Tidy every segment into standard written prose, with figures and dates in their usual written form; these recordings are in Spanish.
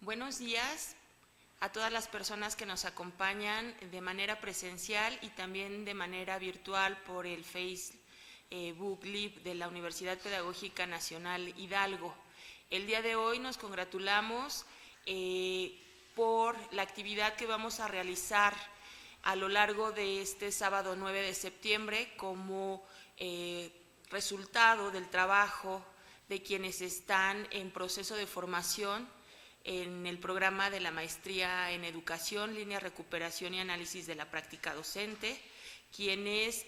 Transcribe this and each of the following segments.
Buenos días a todas las personas que nos acompañan de manera presencial y también de manera virtual por el Facebook Live de la Universidad Pedagógica Nacional Hidalgo. El día de hoy nos congratulamos por la actividad que vamos a realizar a lo largo de este sábado 9 de septiembre como resultado del trabajo de quienes están en proceso de formación en el programa de la Maestría en Educación, Línea Recuperación y Análisis de la Práctica Docente, quienes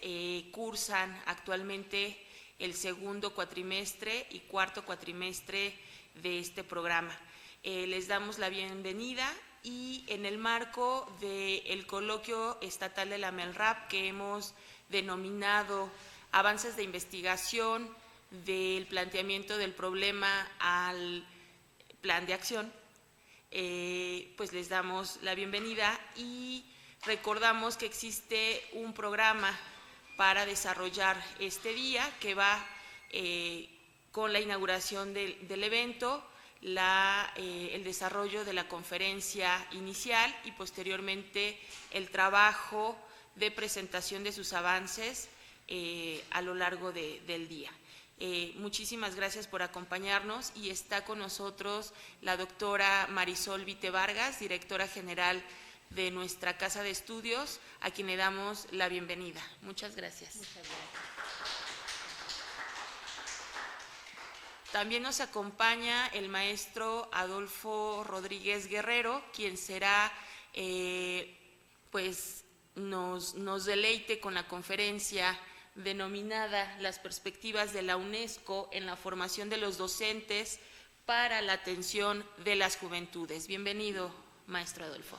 cursan actualmente el segundo cuatrimestre y cuarto cuatrimestre de este programa. Les damos la bienvenida y en el marco del coloquio estatal de la MELRAP que hemos denominado Avances de Investigación del planteamiento del problema al plan de acción, pues les damos la bienvenida y recordamos que existe un programa para desarrollar este día que va con la inauguración del evento, el desarrollo de la conferencia inicial y posteriormente el trabajo de presentación de sus avances a lo largo del día. Muchísimas gracias por acompañarnos y está con nosotros la doctora Marisol Vite Vargas, directora general de nuestra Casa de Estudios, a quien le damos la bienvenida. Muchas gracias. Muchas gracias. También nos acompaña el maestro Adolfo Rodríguez Guerrero, quien será, pues nos deleite con la conferencia denominada Las perspectivas de la UNESCO en la formación de los docentes para la atención de las juventudes. Bienvenido, maestro Adolfo.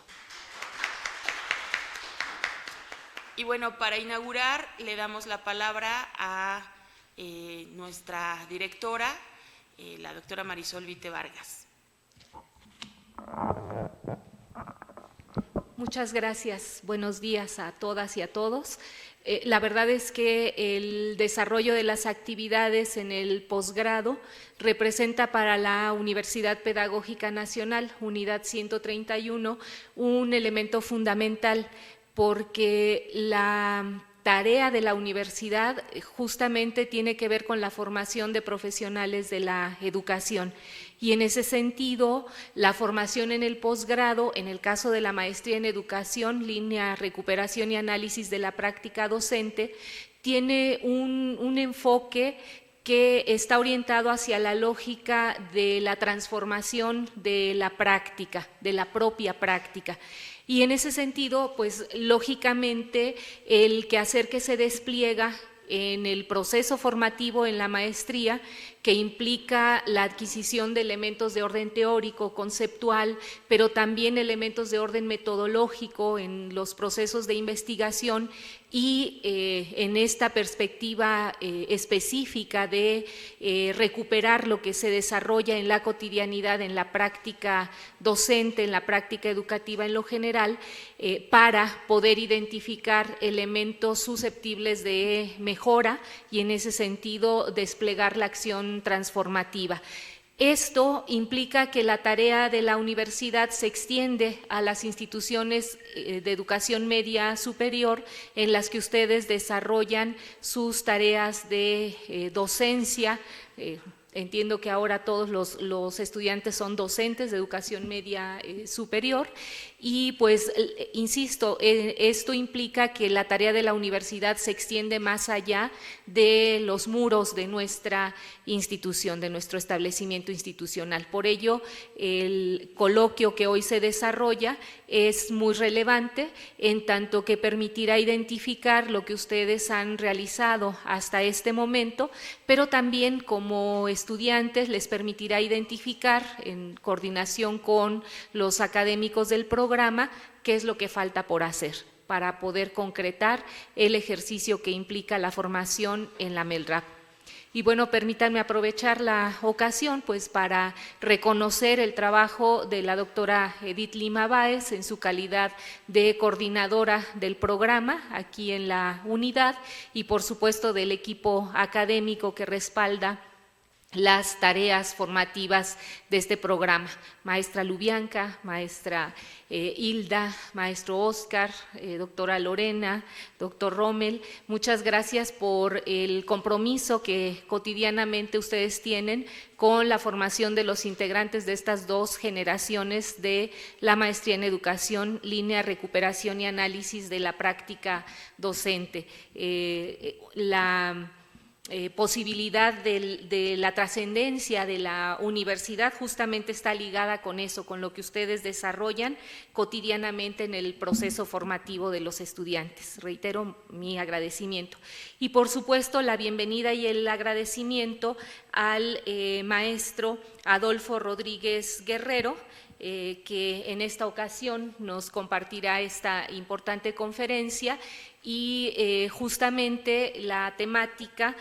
Y bueno, para inaugurar le damos la palabra a nuestra directora, la doctora Marisol Vite Vargas. Muchas gracias. Buenos días a todas y a todos. La verdad es que el desarrollo de las actividades en el posgrado representa para la Universidad Pedagógica Nacional, Unidad 131, un elemento fundamental porque la tarea de la universidad justamente tiene que ver con la formación de profesionales de la educación. Y en ese sentido, la formación en el posgrado, en el caso de la maestría en educación, línea recuperación y análisis de la práctica docente, tiene un enfoque que está orientado hacia la lógica de la transformación de la práctica, de la propia práctica. Y en ese sentido, pues lógicamente el quehacer que se despliega en el proceso formativo en la maestría, que implica la adquisición de elementos de orden teórico, conceptual, pero también elementos de orden metodológico en los procesos de investigación y en esta perspectiva específica de recuperar lo que se desarrolla en la cotidianidad, en la práctica docente, en la práctica educativa en lo general, para poder identificar elementos susceptibles de mejora y en ese sentido desplegar la acción transformativa. Esto implica que la tarea de la universidad se extiende a las instituciones de educación media superior en las que ustedes desarrollan sus tareas de docencia. Entiendo que ahora todos los estudiantes son docentes de educación media superior y pues insisto, esto implica que la tarea de la universidad se extiende más allá de los muros de nuestra institución, de nuestro establecimiento institucional. Por ello, el coloquio que hoy se desarrolla es muy relevante en tanto que permitirá identificar lo que ustedes han realizado hasta este momento, pero también como estudiantes les permitirá identificar en coordinación con los académicos del programa qué es lo que falta por hacer para poder concretar el ejercicio que implica la formación en la MELRAP. Y bueno, permítanme aprovechar la ocasión pues para reconocer el trabajo de la doctora Edith Lima Báez en su calidad de coordinadora del programa aquí en la unidad y por supuesto del equipo académico que respalda las tareas formativas de este programa. Maestra Lubianca, maestra Hilda, maestro Oscar, doctora Lorena, doctor Rommel, muchas gracias por el compromiso que cotidianamente ustedes tienen con la formación de los integrantes de estas dos generaciones de la maestría en educación, línea recuperación y análisis de la práctica docente. La posibilidad de la trascendencia de la universidad justamente está ligada con eso, con lo que ustedes desarrollan cotidianamente en el proceso formativo de los estudiantes. Reitero mi agradecimiento. Y por supuesto la bienvenida y el agradecimiento al maestro Adolfo Rodríguez Guerrero, que en esta ocasión nos compartirá esta importante conferencia y justamente la temática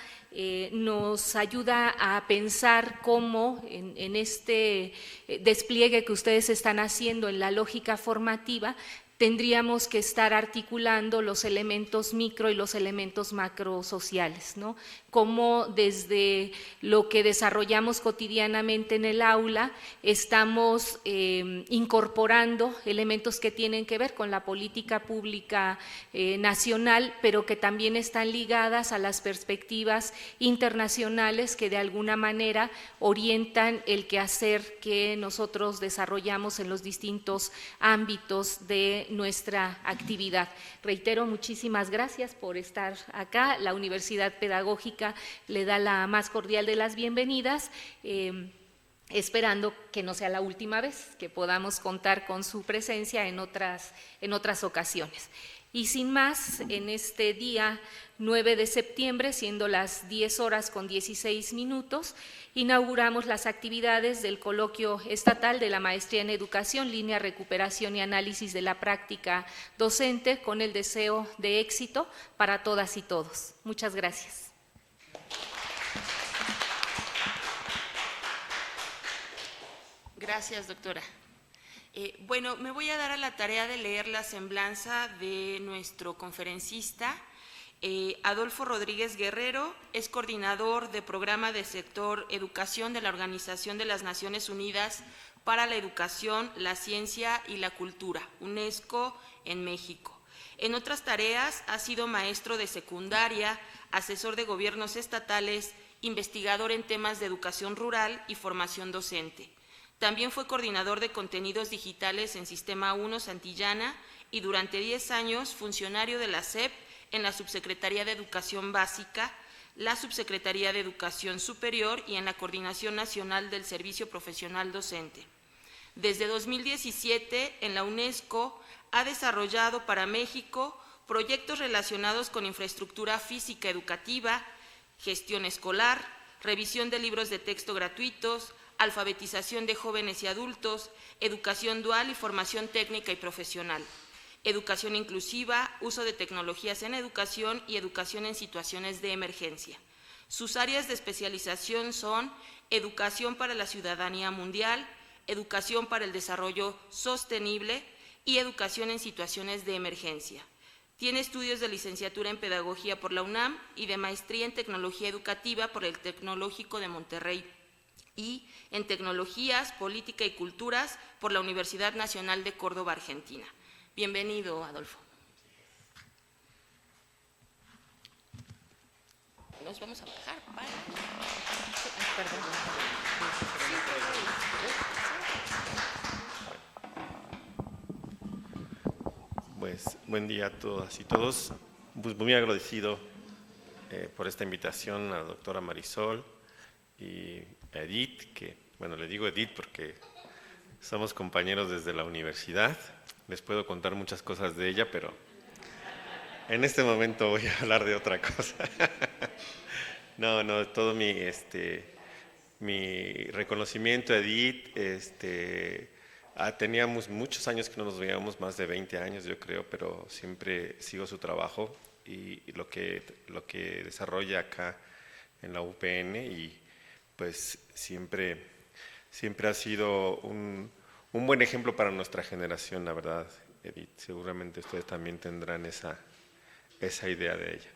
nos ayuda a pensar cómo en este despliegue que ustedes están haciendo en la lógica formativa tendríamos que estar articulando los elementos micro y los elementos macro sociales, ¿no? Cómo desde lo que desarrollamos cotidianamente en el aula estamos incorporando elementos que tienen que ver con la política pública nacional, pero que también están ligadas a las perspectivas internacionales que de alguna manera orientan el quehacer que nosotros desarrollamos en los distintos ámbitos de nuestra actividad. Reitero, muchísimas gracias por estar acá. La Universidad Pedagógica le da la más cordial de las bienvenidas, esperando que no sea la última vez, que podamos contar con su presencia en otras ocasiones. Y sin más, en este día 9 de septiembre, siendo las 10:16, inauguramos las actividades del coloquio estatal de la Maestría en Educación, línea recuperación y análisis de la práctica docente, con el deseo de éxito para todas y todos. Muchas gracias. Gracias, doctora. Bueno, me voy a dar a la tarea de leer la semblanza de nuestro conferencista. Adolfo Rodríguez Guerrero es coordinador de programa de sector educación de la Organización de las Naciones Unidas para la Educación, la Ciencia y la Cultura, UNESCO, en México. En otras tareas ha sido maestro de secundaria, asesor de gobiernos estatales, investigador en temas de educación rural y formación docente. También fue coordinador de contenidos digitales en Sistema 1 Santillana y durante 10 años funcionario de la SEP en la Subsecretaría de Educación Básica, la Subsecretaría de Educación Superior y en la Coordinación Nacional del Servicio Profesional Docente. Desde 2017, en la UNESCO, ha desarrollado para México proyectos relacionados con infraestructura física educativa, gestión escolar, revisión de libros de texto gratuitos, alfabetización de jóvenes y adultos, educación dual y formación técnica y profesional, educación inclusiva, uso de tecnologías en educación y educación en situaciones de emergencia. Sus áreas de especialización son educación para la ciudadanía mundial, educación para el desarrollo sostenible y educación en situaciones de emergencia. Tiene estudios de licenciatura en Pedagogía por la UNAM y de maestría en Tecnología Educativa por el Tecnológico de Monterrey y en Tecnologías, Política y Culturas por la Universidad Nacional de Córdoba, Argentina. Bienvenido, Adolfo. Nos vamos a bajar para… Perdón. Pues buen día a todas y todos. Pues muy agradecido por esta invitación a la doctora Marisol y a Edith, que, bueno, le digo Edith porque somos compañeros desde la universidad. Les puedo contar muchas cosas de ella, pero en este momento voy a hablar de otra cosa. No, todo mi reconocimiento a Edith. Teníamos muchos años que no nos veíamos, más de 20 años yo creo, pero siempre sigo su trabajo y lo que desarrolla acá en la UPN, y pues siempre ha sido un buen ejemplo para nuestra generación, la verdad, Edith. Seguramente ustedes también tendrán esa idea de ella.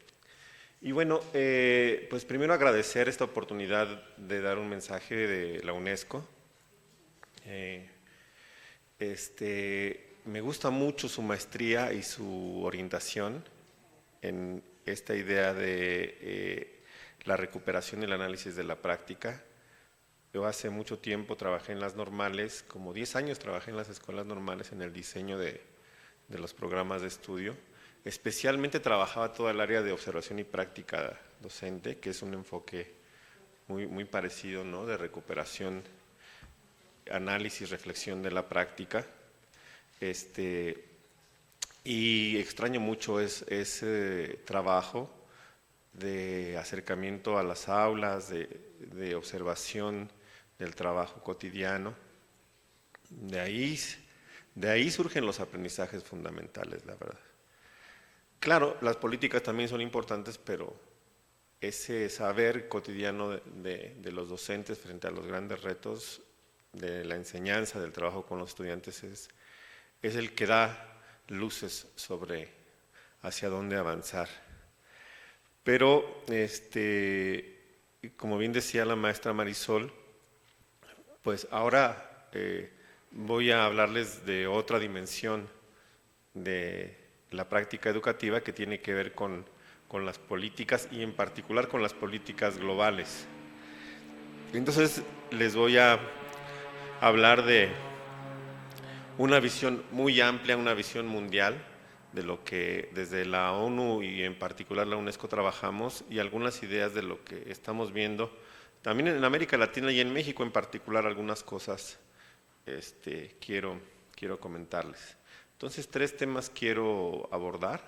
Y bueno, pues primero agradecer esta oportunidad de dar un mensaje de la UNESCO. Me gusta mucho su maestría y su orientación en esta idea de la recuperación y el análisis de la práctica. Yo hace mucho tiempo trabajé en las normales, como 10 años trabajé en las escuelas normales en el diseño de los programas de estudio. Especialmente trabajaba toda el área de observación y práctica docente, que es un enfoque muy parecido, ¿no?, de recuperación, análisis, reflexión de la práctica. Y extraño mucho ese trabajo de acercamiento a las aulas, de observación del trabajo cotidiano. De ahí surgen los aprendizajes fundamentales, la verdad. Claro, las políticas también son importantes, pero ese saber cotidiano de los docentes frente a los grandes retos de la enseñanza, del trabajo con los estudiantes, es el que da luces sobre hacia dónde avanzar. Pero, como bien decía la maestra Marisol, pues ahora voy a hablarles de otra dimensión de la práctica educativa que tiene que ver con las políticas y en particular con las políticas globales. Entonces les voy a hablar de una visión muy amplia, una visión mundial de lo que desde la ONU y en particular la UNESCO trabajamos y algunas ideas de lo que estamos viendo también en América Latina y en México en particular. Algunas cosas quiero comentarles. Entonces 3 temas quiero abordar.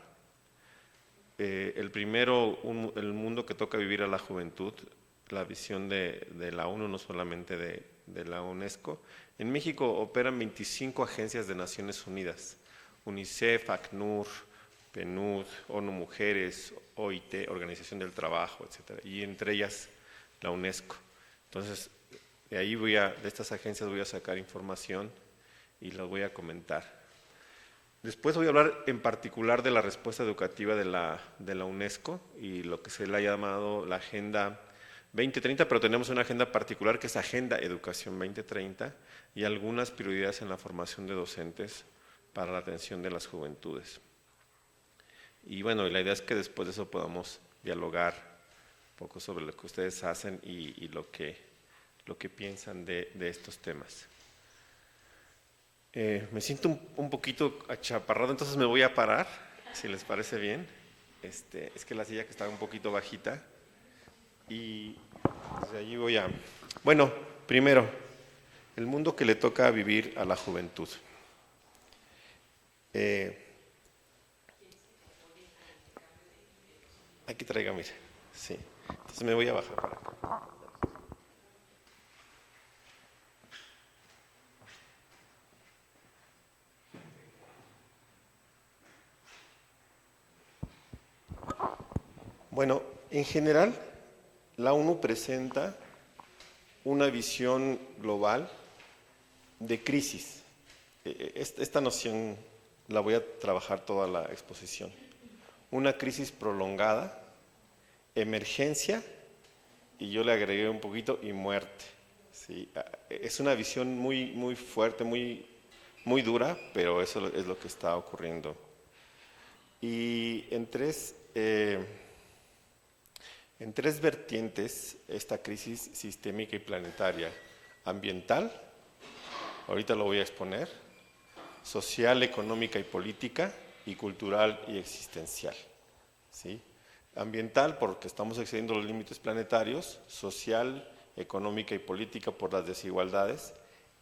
El primero, el mundo que toca vivir a la juventud, la visión de la ONU, no solamente de la UNESCO. En México operan 25 agencias de Naciones Unidas, UNICEF, ACNUR, PNUD, ONU Mujeres, OIT, Organización del Trabajo, etc. Y entre ellas la UNESCO. Entonces, de estas agencias voy a sacar información y las voy a comentar. Después voy a hablar en particular de la respuesta educativa de la UNESCO y lo que se le ha llamado la Agenda 2030, pero tenemos una agenda particular que es Agenda Educación 2030 y algunas prioridades en la formación de docentes para la atención de las juventudes. Y bueno, la idea es que después de eso podamos dialogar un poco sobre lo que ustedes hacen y lo que piensan de estos temas. Me siento un poquito achaparrado, entonces me voy a parar, si les parece bien. Es que la silla que está un poquito bajita y desde allí voy a... Bueno, primero, el mundo que le toca vivir a la juventud. Aquí traiga, mire, sí. Entonces me voy a bajar para acá. Bueno, en general, la ONU presenta una visión global de crisis. Esta noción la voy a trabajar toda la exposición. Una crisis prolongada, emergencia, y yo le agregué un poquito, y muerte. ¿Sí? Es una visión muy fuerte, muy dura, pero eso es lo que está ocurriendo. Y en tres vertientes esta crisis sistémica y planetaria: ambiental, ahorita lo voy a exponer, social, económica y política, y cultural y existencial. ¿Sí? Ambiental porque estamos excediendo los límites planetarios, social, económica y política por las desigualdades,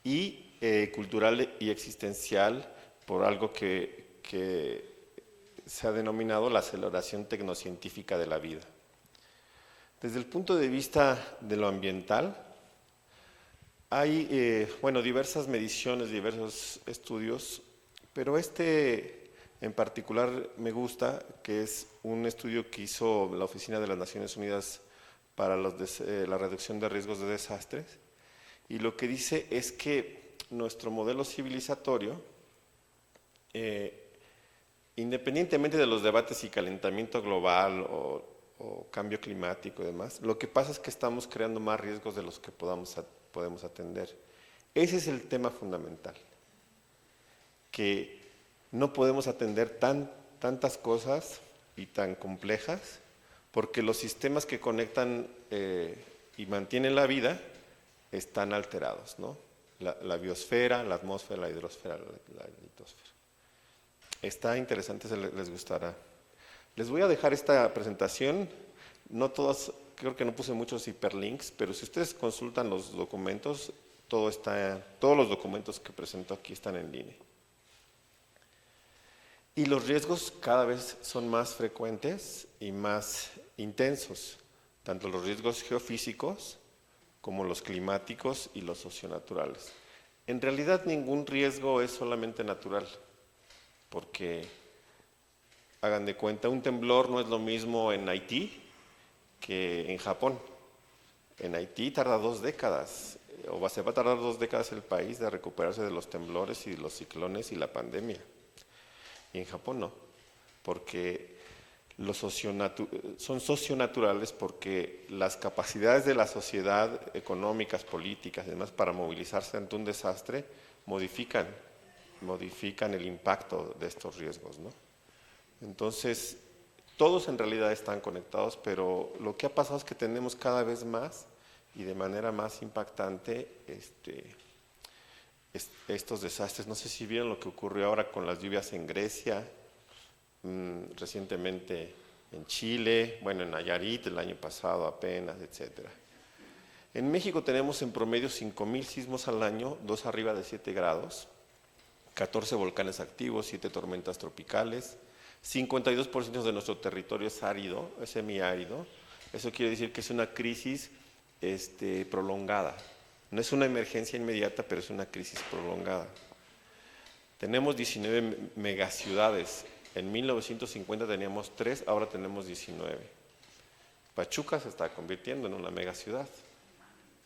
y cultural y existencial por algo que se ha denominado la aceleración tecnocientífica de la vida. Desde el punto de vista de lo ambiental, hay diversas mediciones, diversos estudios, pero en particular me gusta, que es un estudio que hizo la Oficina de las Naciones Unidas para la reducción de riesgos de desastres, y lo que dice es que nuestro modelo civilizatorio, independientemente de los debates y calentamiento global o o cambio climático y demás. Lo que pasa es que estamos creando más riesgos de los que podemos atender. Ese es el tema fundamental, que no podemos atender tantas cosas y tan complejas, porque los sistemas que conectan y mantienen la vida están alterados, ¿no? La biosfera, la atmósfera, la hidrosfera, la litosfera. Está interesante, les gustará. Les voy a dejar esta presentación, no todas, creo que no puse muchos hiperlinks, pero si ustedes consultan los documentos, todos los documentos que presento aquí están en línea. Y los riesgos cada vez son más frecuentes y más intensos, tanto los riesgos geofísicos como los climáticos y los socionaturales. En realidad ningún riesgo es solamente natural, porque hagan de cuenta, un temblor no es lo mismo en Haití que en Japón. En Haití tarda 2 décadas, se va a tardar 2 décadas el país de recuperarse de los temblores y los ciclones y la pandemia. Y en Japón no, porque son socionaturales, porque las capacidades de la sociedad, económicas, políticas y demás, para movilizarse ante un desastre, modifican el impacto de estos riesgos, ¿no? Entonces, todos en realidad están conectados, pero lo que ha pasado es que tenemos cada vez más y de manera más impactante estos desastres. No sé si vieron lo que ocurrió ahora con las lluvias en Grecia, recientemente en Chile, bueno, en Nayarit el año pasado apenas, etc. En México tenemos en promedio 5,000 sismos al año, 2 arriba de 7 grados, 14 volcanes activos, 7 tormentas tropicales, 52% de nuestro territorio es árido, es semiárido. Eso quiere decir que es una crisis prolongada. No es una emergencia inmediata, pero es una crisis prolongada. Tenemos 19 megaciudades. En 1950 teníamos 3, ahora tenemos 19. Pachuca se está convirtiendo en una megaciudad.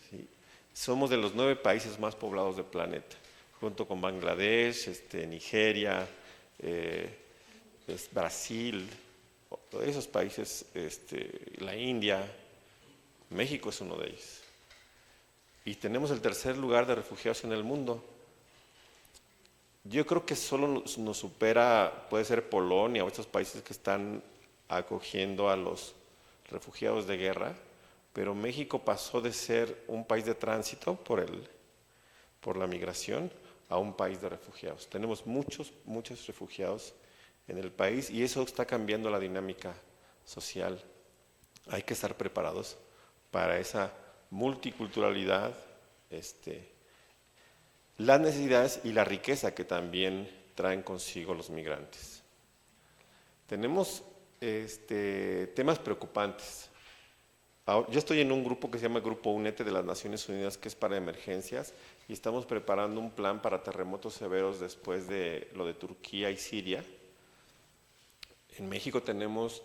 ¿Sí? Somos de los 9 países más poblados del planeta, junto con Bangladesh, Nigeria, Brasil, esos países, la India. México es uno de ellos. Y tenemos el 3er lugar de refugiados en el mundo. Yo creo que solo nos supera, puede ser Polonia o estos países que están acogiendo a los refugiados de guerra, pero México pasó de ser un país de tránsito por la migración a un país de refugiados. Tenemos muchos refugiados en el país y eso está cambiando la dinámica social. Hay que estar preparados para esa multiculturalidad, las necesidades y la riqueza que también traen consigo los migrantes. Tenemos temas preocupantes. Yo estoy en un grupo que se llama Grupo UNETE de las Naciones Unidas, que es para emergencias, y estamos preparando un plan para terremotos severos después de lo de Turquía y Siria. En México tenemos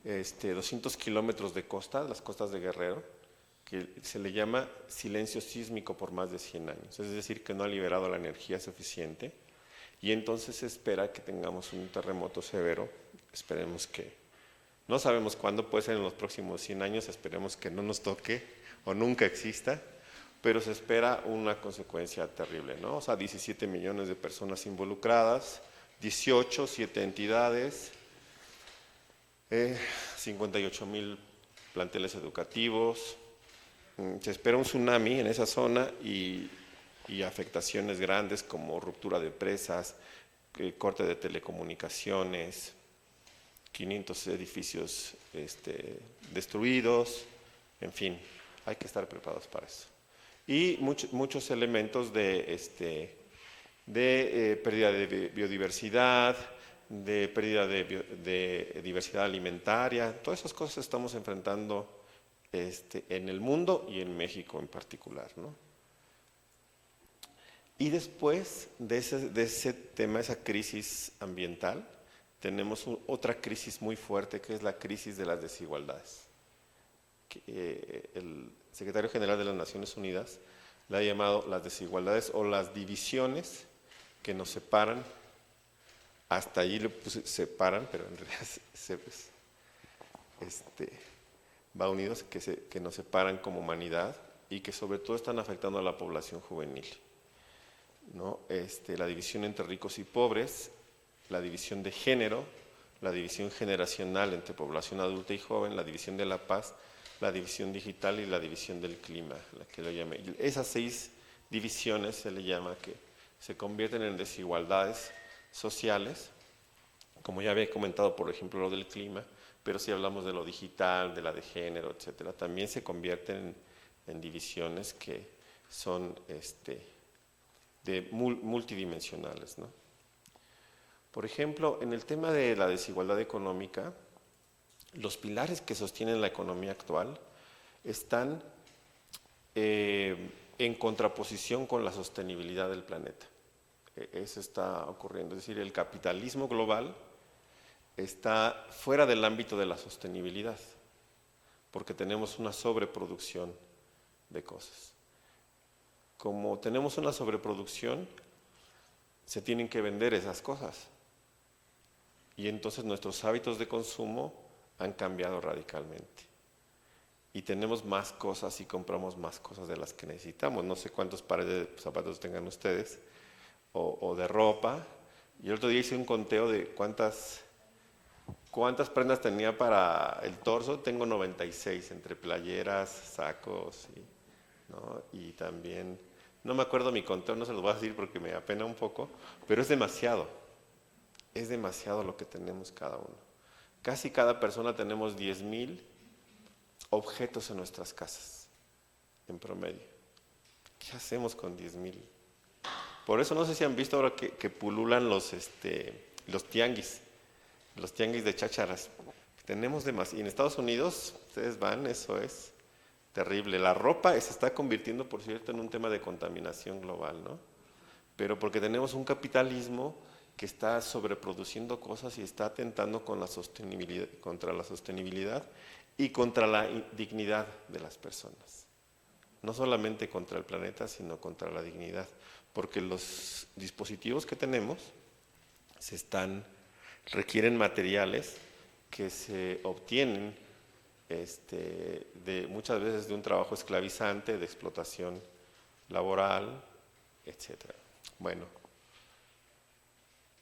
200 kilómetros de costa, las costas de Guerrero, que se le llama silencio sísmico por más de 100 años, es decir, que no ha liberado la energía suficiente, y entonces se espera que tengamos un terremoto severo. Esperemos que, no sabemos cuándo, puede ser en los próximos 100 años, esperemos que no nos toque o nunca exista, pero se espera una consecuencia terrible, ¿no? O sea, 17 millones de personas involucradas, 7 entidades, 58,000 planteles educativos. Se espera un tsunami en esa zona y afectaciones grandes como ruptura de presas, corte de telecomunicaciones, 500 edificios destruidos, en fin, hay que estar preparados para eso. Y muchos elementos de pérdida de biodiversidad, de pérdida de diversidad alimentaria, todas esas cosas estamos enfrentando en el mundo y en México en particular, ¿no? Y después de ese tema, esa crisis ambiental, tenemos otra crisis muy fuerte, que es la crisis de las desigualdades. El secretario general de las Naciones Unidas la ha llamado las desigualdades o las divisiones que nos separan. Hasta allí le puse separan, pero en realidad va unidos, que nos separan como humanidad y que sobre todo están afectando a la población juvenil, ¿no? La división entre ricos y pobres, la división de género, la división generacional entre población adulta y joven, la división de la paz, la división digital y la división del clima, la que lo llame. Esas 6 divisiones se le llama que se convierten en desigualdades sociales, como ya había comentado, por ejemplo, lo del clima, pero si hablamos de lo digital, de la de género, etcétera, también se convierten en divisiones que son multidimensionales, ¿no? Por ejemplo, en el tema de la desigualdad económica, los pilares que sostienen la economía actual están en contraposición con la sostenibilidad del planeta. Eso está ocurriendo, es decir, el capitalismo global está fuera del ámbito de la sostenibilidad, porque tenemos una sobreproducción de cosas. Como tenemos una sobreproducción, se tienen que vender esas cosas. Y entonces nuestros hábitos de consumo han cambiado radicalmente. Y tenemos más cosas y compramos más cosas de las que necesitamos. No sé cuántos pares de zapatos tengan ustedes, o de ropa. Y el otro día hice un conteo de cuántas prendas tenía para el torso. Tengo 96, entre playeras, sacos, ¿no? Y también, no me acuerdo mi conteo, no se los voy a decir porque me apena un poco, pero es demasiado lo que tenemos cada uno. Casi cada persona tenemos 10,000 objetos en nuestras casas, en promedio. ¿Qué hacemos con 10,000? Por eso no sé si han visto ahora que pululan los tianguis de chácharas. Tenemos demasiado. Y en Estados Unidos, ustedes van, eso es terrible. La ropa se está convirtiendo, por cierto, en un tema de contaminación global, ¿no? Pero porque tenemos un capitalismo que está sobreproduciendo cosas y está atentando contra la sostenibilidad y contra la dignidad de las personas. No solamente contra el planeta, sino contra la dignidad. Porque los dispositivos que tenemos requieren materiales que se obtienen muchas veces de un trabajo esclavizante, de explotación laboral, etc. Bueno,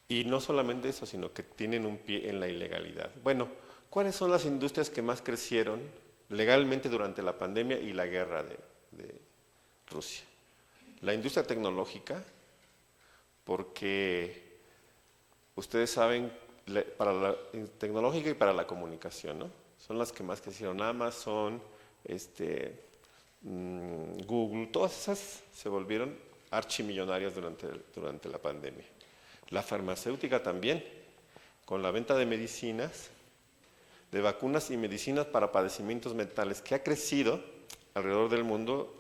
y no solamente eso, sino que tienen un pie en la ilegalidad. Bueno, ¿cuáles son las industrias que más crecieron legalmente durante la pandemia y la guerra de Rusia? La industria tecnológica, porque ustedes saben, para la tecnológica y para la comunicación, ¿no? Son las que más crecieron. Amazon, Google, todas esas se volvieron archimillonarias durante la pandemia. La farmacéutica también, con la venta de medicinas, de vacunas y medicinas para padecimientos mentales, que ha crecido alrededor del mundo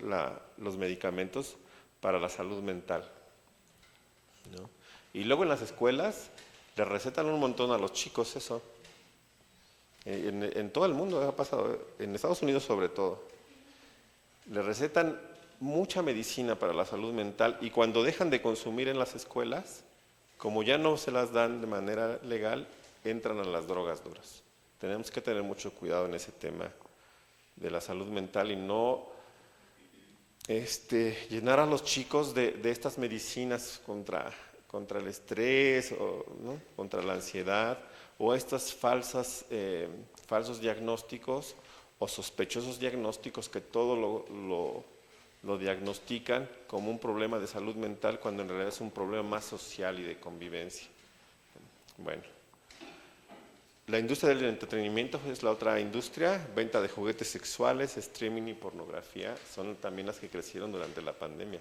los medicamentos para la salud mental, ¿no? Y luego en las escuelas le recetan un montón a los chicos eso. En todo el mundo ha pasado, en Estados Unidos sobre todo. Le recetan mucha medicina para la salud mental y cuando dejan de consumir en las escuelas, como ya no se las dan de manera legal, entran a las drogas duras. Tenemos que tener mucho cuidado en ese tema de la salud mental y no llenar a los chicos de estas medicinas contra el estrés, ¿no? Contra la ansiedad, o estos falsos diagnósticos o sospechosos diagnósticos que todo lo diagnostican como un problema de salud mental cuando en realidad es un problema más social y de convivencia. Bueno, la industria del entretenimiento es la otra industria, venta de juguetes sexuales, streaming y pornografía, son también las que crecieron durante la pandemia.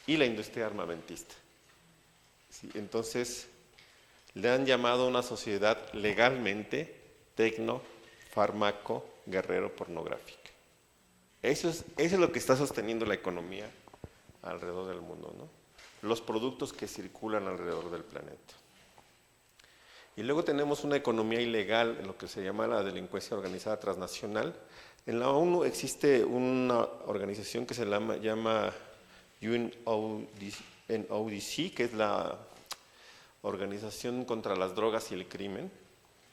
Y la industria armamentista. Sí, entonces, le han llamado a una sociedad legalmente fármaco, guerrero, pornográfica. Eso es lo que está sosteniendo la economía alrededor del mundo, ¿no? Los productos que circulan alrededor del planeta. Y luego tenemos una economía ilegal, en lo que se llama la delincuencia organizada transnacional. En la ONU existe una organización que se llama UNODC, que es la Organización contra las Drogas y el Crimen,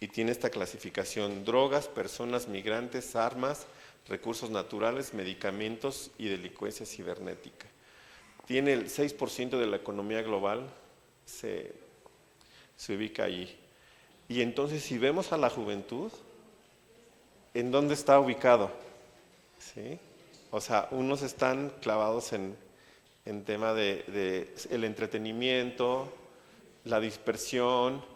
y tiene esta clasificación: drogas, personas, migrantes, armas, recursos naturales, medicamentos y delincuencia cibernética. Tiene el 6% de la economía global, se ubica allí. Y entonces, si vemos a la juventud, ¿en dónde está ubicado? ¿Sí? O sea, unos están clavados en tema de el entretenimiento, la dispersión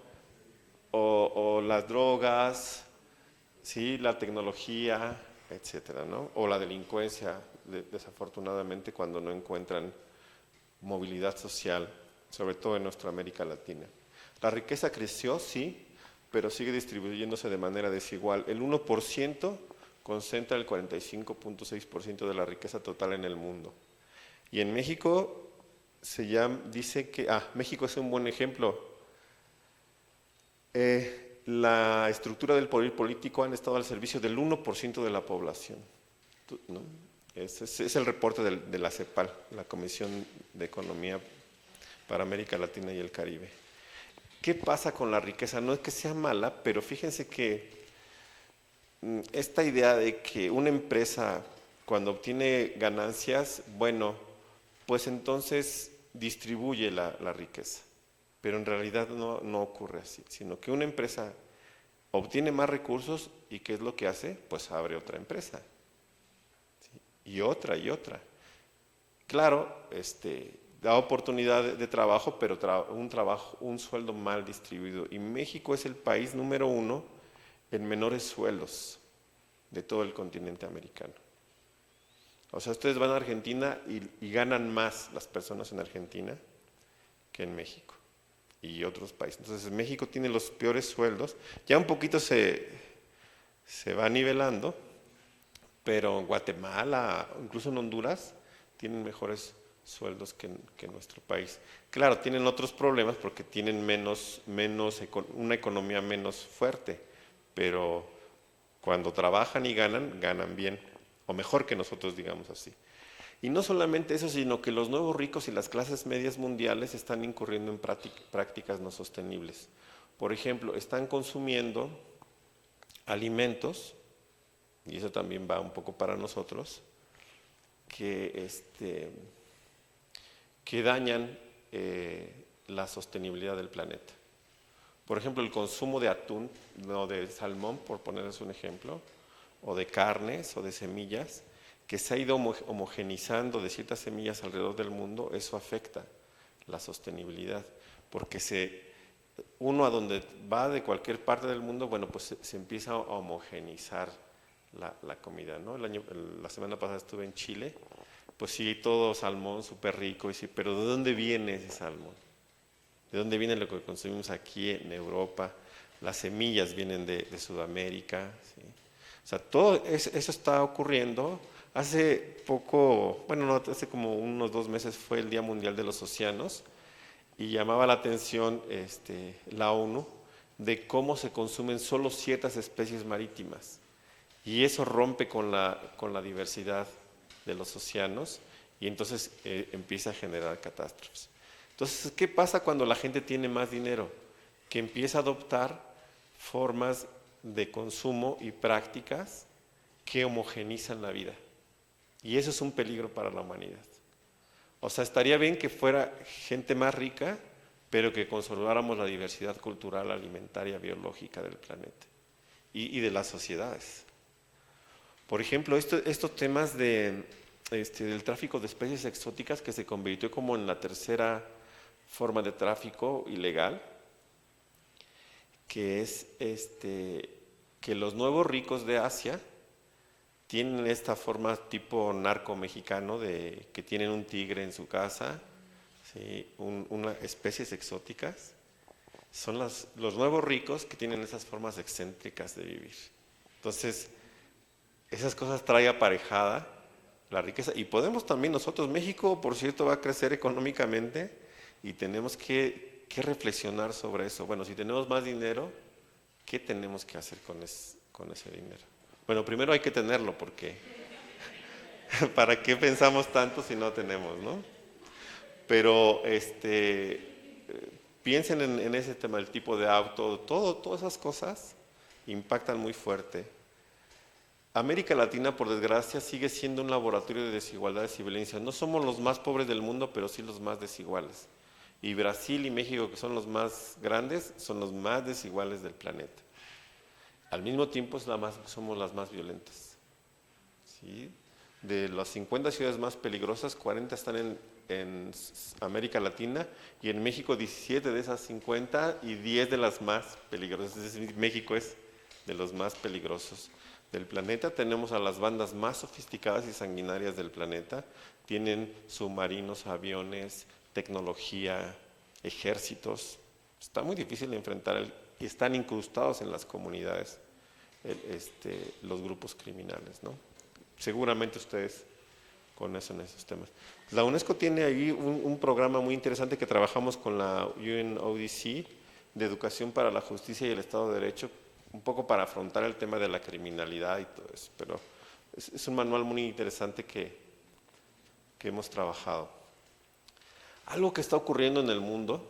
o las drogas, ¿sí? La tecnología, etcétera, ¿no? O la delincuencia, desafortunadamente, cuando no encuentran movilidad social, sobre todo en nuestra América Latina. La riqueza creció, sí, pero sigue distribuyéndose de manera desigual. El 1% concentra el 45.6% de la riqueza total en el mundo. Y en México dice que, México es un buen ejemplo. La estructura del poder político han estado al servicio del 1% de la población, ¿no? Es el reporte de la CEPAL, la Comisión de Economía para América Latina y el Caribe. ¿Qué pasa con la riqueza? No es que sea mala, pero fíjense que esta idea de que una empresa, cuando obtiene ganancias, bueno, pues entonces distribuye la riqueza. Pero en realidad no ocurre así, sino que una empresa obtiene más recursos y ¿qué es lo que hace? Pues abre otra empresa. ¿Sí? Y otra. Claro, da oportunidad de trabajo, pero un sueldo mal distribuido. Y México es el país número 1 en menores sueldos de todo el continente americano. O sea, ustedes van a Argentina y ganan más las personas en Argentina que en México y otros países. Entonces, México tiene los peores sueldos. Ya un poquito se va nivelando, pero en Guatemala, incluso en Honduras, tienen mejores sueldos que nuestro país. Claro, tienen otros problemas porque tienen una economía menos fuerte, pero cuando trabajan y ganan bien, o mejor que nosotros, digamos así. Y no solamente eso, sino que los nuevos ricos y las clases medias mundiales están incurriendo en prácticas no sostenibles. Por ejemplo, están consumiendo alimentos, y eso también va un poco para nosotros, que dañan la sostenibilidad del planeta. Por ejemplo, el consumo de atún, no de salmón, por ponerles un ejemplo, o de carnes o de semillas, que se ha ido homogenizando de ciertas semillas alrededor del mundo, eso afecta la sostenibilidad, porque uno a donde va de cualquier parte del mundo, bueno, pues se empieza a homogenizar la comida, ¿no? La semana pasada estuve en Chile, pues sí, todo salmón súper rico, y sí, pero ¿de dónde viene ese salmón? ¿De dónde viene lo que consumimos aquí en Europa? Las semillas vienen de Sudamérica, ¿sí? O sea, todo eso está ocurriendo. Hace poco, hace como unos 2 meses fue el Día Mundial de los Océanos y llamaba la atención la ONU de cómo se consumen solo ciertas especies marítimas y eso rompe con la diversidad de los océanos y entonces empieza a generar catástrofes. Entonces, ¿qué pasa cuando la gente tiene más dinero? Que empieza a adoptar formas de consumo y prácticas que homogenizan la vida. Y eso es un peligro para la humanidad. O sea, estaría bien que fuera gente más rica, pero que conserváramos la diversidad cultural, alimentaria, biológica del planeta y de las sociedades. Por ejemplo, estos temas del tráfico de especies exóticas, que se convirtió como en la tercera forma de tráfico ilegal, que es que los nuevos ricos de Asia tienen esta forma tipo narco mexicano de que tienen un tigre en su casa, ¿sí? Especies exóticas. Son los nuevos ricos que tienen esas formas excéntricas de vivir. Entonces, esas cosas trae aparejada la riqueza. Y podemos también nosotros, México, por cierto, va a crecer económicamente y tenemos que reflexionar sobre eso. Bueno, si tenemos más dinero, ¿qué tenemos que hacer con ese dinero? Bueno, primero hay que tenerlo, porque ¿para qué pensamos tanto si no tenemos, no? Pero piensen en ese tema, el tipo de auto, todas esas cosas impactan muy fuerte. América Latina, por desgracia, sigue siendo un laboratorio de desigualdades y violencia. No somos los más pobres del mundo, pero sí los más desiguales. Y Brasil y México, que son los más grandes, son los más desiguales del planeta. Al mismo tiempo somos las más violentas. ¿Sí? De las 50 ciudades más peligrosas, 40 están en América Latina, y en México 17 de esas 50 y 10 de las más peligrosas. Es decir, México es de los más peligrosos del planeta. Tenemos a las bandas más sofisticadas y sanguinarias del planeta. Tienen submarinos, aviones, tecnología, ejércitos. Está muy difícil de enfrentar y están incrustados en las comunidades los grupos criminales, ¿no? Seguramente ustedes conocen esos temas. La UNESCO tiene ahí un programa muy interesante que trabajamos con la UNODC de Educación para la Justicia y el Estado de Derecho, un poco para afrontar el tema de la criminalidad y todo eso, pero es un manual muy interesante que hemos trabajado. Algo que está ocurriendo en el mundo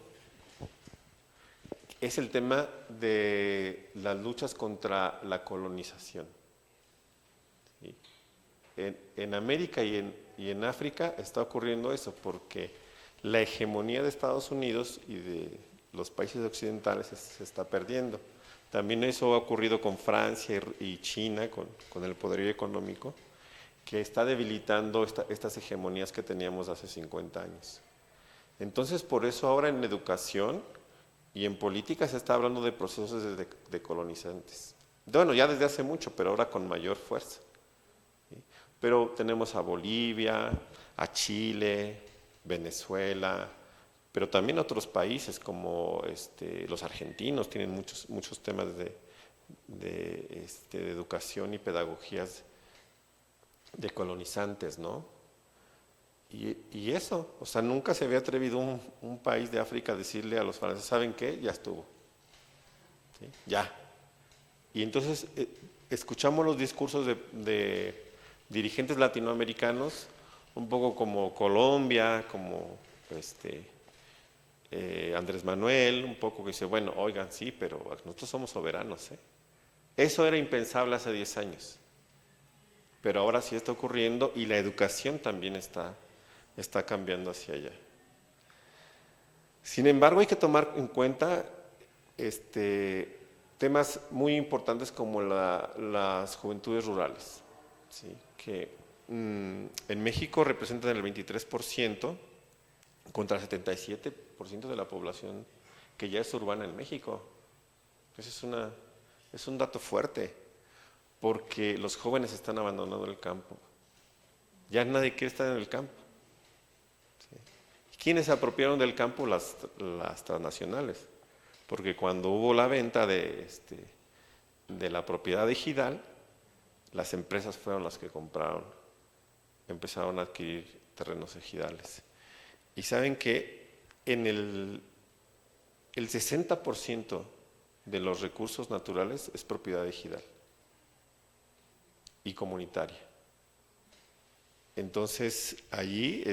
es el tema de las luchas contra la colonización. ¿Sí? En América y en África está ocurriendo eso, porque la hegemonía de Estados Unidos y de los países occidentales se está perdiendo. También eso ha ocurrido con Francia y China, con el poderío económico, que está debilitando estas hegemonías que teníamos hace 50 años. Entonces, por eso ahora en educación y en política se está hablando de procesos decolonizantes. Bueno, ya desde hace mucho, pero ahora con mayor fuerza. ¿Sí? Pero tenemos a Bolivia, a Chile, Venezuela, pero también otros países como los argentinos tienen muchos temas de educación y pedagogías decolonizantes, ¿no? Y eso, o sea, nunca se había atrevido un país de África a decirle a los franceses, ¿saben qué? Ya estuvo. ¿Sí? Ya. Y entonces escuchamos los discursos de dirigentes latinoamericanos, un poco como Colombia, como Andrés Manuel, un poco que dice, bueno, oigan, sí, pero nosotros somos soberanos, ¿eh? Eso era impensable hace 10 años, pero ahora sí está ocurriendo y la educación también está cambiando hacia allá. Sin embargo, hay que tomar en cuenta temas muy importantes como las juventudes rurales, ¿sí? Que en México representan el 23% contra el 77% de la población que ya es urbana en México. Entonces es un dato fuerte, porque los jóvenes están abandonando el campo. Ya nadie quiere estar en el campo. ¿Sí? ¿Quiénes se apropiaron del campo? Las transnacionales. Porque cuando hubo la venta de la propiedad ejidal, las empresas fueron las que compraron, empezaron a adquirir terrenos ejidales. Y saben que en el 60% de los recursos naturales es propiedad ejidal y comunitaria. Entonces, allí